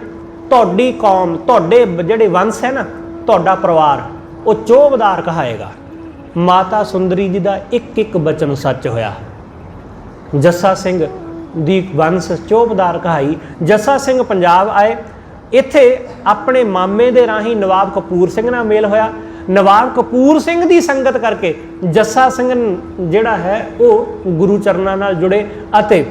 ਤੁਹਾਡੀ ਕੌਮ, ਤੁਹਾਡੇ ਜਿਹੜੇ ਵੰਸ਼ ਹੈ ਨਾ, ਤੁਹਾਡਾ ਪਰਿਵਾਰ ਉਹ ਚੋਬਦਾਰ ਕਹਾਏਗਾ। ਮਾਤਾ ਸੁੰਦਰੀ ਜੀ ਦਾ ਇੱਕ ਬਚਨ ਸੱਚ ਹੋਇਆ। ਜੱਸਾ ਸਿੰਘ ਦੀ ਵੰਸ਼ ਚੋਬਦਾਰ ਕਹਾਈ। ਜੱਸਾ ਸਿੰਘ ਪੰਜਾਬ ਆਏ। ਇੱਥੇ ਆਪਣੇ ਮਾਮੇ ਦੇ ਰਾਹੀਂ ਨਵਾਬ ਕਪੂਰ ਸਿੰਘ ਨਾਲ ਮੇਲ ਹੋਇਆ। ਨਵਾਬ ਕਪੂਰ ਸਿੰਘ ਦੀ ਸੰਗਤ ਕਰਕੇ ਜੱਸਾ ਸਿੰਘ ਜਿਹੜਾ ਹੈ ਉਹ ਗੁਰੂ ਚਰਨਾਂ ਨਾਲ ਜੁੜੇ ਅਤੇ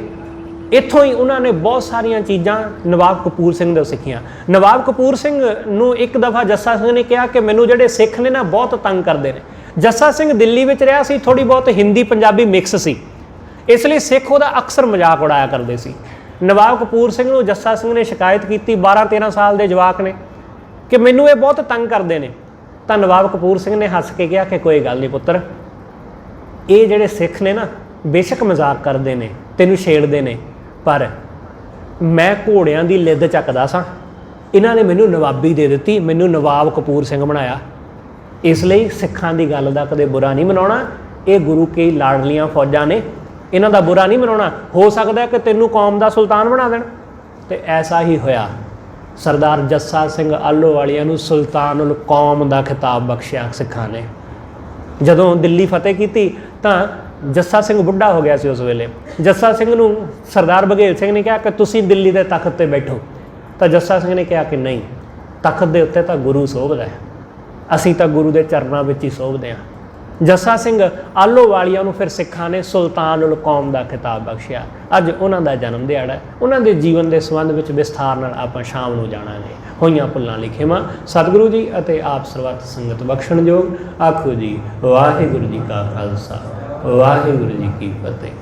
ਇੱਥੋਂ ਹੀ ਉਹਨਾਂ ਨੇ ਬਹੁਤ ਸਾਰੀਆਂ ਚੀਜ਼ਾਂ ਨਵਾਬ ਕਪੂਰ ਸਿੰਘ ਤੋਂ ਸਿੱਖੀਆਂ। ਨਵਾਬ ਕਪੂਰ ਸਿੰਘ ਨੂੰ ਇੱਕ ਦਫਾ ਜੱਸਾ ਸਿੰਘ ਨੇ ਕਿਹਾ ਕਿ ਮੈਨੂੰ ਜਿਹੜੇ ਸਿੱਖ ਨੇ ਨਾ ਬਹੁਤ ਤੰਗ ਕਰਦੇ ਨੇ। ਜੱਸਾ ਸਿੰਘ ਦਿੱਲੀ ਵਿੱਚ ਰਿਹਾ ਸੀ, ਥੋੜ੍ਹੀ ਬਹੁਤ ਹਿੰਦੀ ਪੰਜਾਬੀ ਮਿਕਸ ਸੀ, ਇਸ ਲਈ ਸਿੱਖ ਉਹਦਾ ਅਕਸਰ ਮਜ਼ਾਕ ਉਡਾਇਆ ਕਰਦੇ ਸੀ। ਨਵਾਬ ਕਪੂਰ ਸਿੰਘ ਨੂੰ ਜੱਸਾ ਸਿੰਘ ਨੇ ਸ਼ਿਕਾਇਤ ਕੀਤੀ, 12-13 ਸਾਲ ਦੇ ਜਵਾਕ ਨੇ, ਕਿ ਮੈਨੂੰ ਇਹ ਬਹੁਤ ਤੰਗ ਕਰਦੇ ਨੇ। ਤਾਂ ਨਵਾਬ ਕਪੂਰ ਸਿੰਘ ਨੇ ਹੱਸ ਕੇ ਕਿਹਾ ਕਿ ਕੋਈ ਗੱਲ ਨਹੀਂ ਪੁੱਤਰ, ਇਹ ਜਿਹੜੇ ਸਿੱਖ ਨੇ ਨਾ ਬੇਸ਼ੱਕ ਮਜ਼ਾਕ ਕਰਦੇ ਨੇ, ਤੈਨੂੰ ਛੇੜਦੇ ਨੇ, ਪਰ ਮੈਂ ਘੋੜਿਆਂ ਦੀ ਲਿੱਦ ਚੱਕਦਾ ਸਾਂ, ਇਹਨਾਂ ਨੇ ਮੈਨੂੰ ਨਵਾਬੀ ਦੇ ਦਿੱਤੀ, ਮੈਨੂੰ ਨਵਾਬ ਕਪੂਰ ਸਿੰਘ ਬਣਾਇਆ। ਇਸ ਲਈ ਸਿੱਖਾਂ ਦੀ ਗੱਲ ਦਾ ਕਦੇ ਬੁਰਾ ਨਹੀਂ ਮਨਾਉਣਾ। ਇਹ ਗੁਰੂ ਕੀ ਲਾਡਲੀਆਂ ਫੌਜਾਂ ਨੇ, ਇਹਨਾਂ ਦਾ ਬੁਰਾ ਨਹੀਂ ਮਨਾਉਣਾ। ਹੋ ਸਕਦਾ ਕਿ ਤੈਨੂੰ ਕੌਮ ਦਾ ਸੁਲਤਾਨ ਬਣਾ ਦੇਣ। ਤੇ ਐਸਾ ਹੀ ਹੋਇਆ। ਸਰਦਾਰ ਜੱਸਾ ਸਿੰਘ ਆਹਲੋਵਾਲੀਆ ਨੂੰ ਸੁਲਤਾਨੁਲ ਕੌਮ ਦਾ ਖਿਤਾਬ ਬਖਸ਼ਿਆ ਸਿੱਖਾਂ ਨੇ। ਜਦੋਂ ਦਿੱਲੀ ਫਤਿਹ ਕੀਤੀ ਤਾਂ ਜੱਸਾ ਸਿੰਘ ਬੁੱਢਾ ਹੋ ਗਿਆ ਸੀ ਉਸ ਵੇਲੇ। ਜੱਸਾ ਸਿੰਘ ਨੂੰ ਸਰਦਾਰ ਬਘੇਲ ਸਿੰਘ ਨੇ ਕਿਹਾ ਕਿ ਤੁਸੀਂ ਦਿੱਲੀ ਦੇ ਤਖਤ 'ਤੇ ਬੈਠੋ। ਤਾਂ ਜੱਸਾ ਸਿੰਘ ਨੇ ਕਿਹਾ ਕਿ ਨਹੀਂ, ਤਖਤ ਦੇ ਉੱਤੇ ਤਾਂ ਗੁਰੂ ਸੋਭਦਾ ਹੈ, ਅਸੀਂ ਤਾਂ ਗੁਰੂ ਦੇ ਚਰਨਾਂ ਵਿੱਚ ਹੀ ਸੋਭਦੇ ਹਾਂ। ਜੱਸਾ ਸਿੰਘ ਆਹਲੋਵਾਲੀਆ ਨੂੰ ਫਿਰ ਸਿੱਖਾਂ ਨੇ ਸੁਲਤਾਨੁਲ ਕੌਮ ਦਾ ਖਿਤਾਬ ਬਖਸ਼ਿਆ। ਅੱਜ ਉਹਨਾਂ ਦਾ ਜਨਮ ਦਿਹਾੜਾ ਹੈ। ਉਹਨਾਂ ਦੇ ਜੀਵਨ ਦੇ ਸੰਬੰਧ ਵਿੱਚ ਵਿਸਥਾਰ ਨਾਲ ਆਪਾਂ ਸ਼ਾਮ ਨੂੰ ਜਾਣਾਂਗੇ। ਹੋਈਆਂ ਭੁੱਲਾਂ ਲਈ ਖਿਮਾ। ਸਤਿਗੁਰੂ ਜੀ ਅਤੇ ਆਪ ਸਰਬੱਤ ਸੰਗਤ ਬਖਸ਼ਣਯੋਗ। ਆਖੋ ਜੀ ਵਾਹਿਗੁਰੂ ਜੀ ਕਾ ਖਾਲਸਾ, ਵਾਹਿਗੁਰੂ ਜੀ ਕੀ ਫਤਿਹ।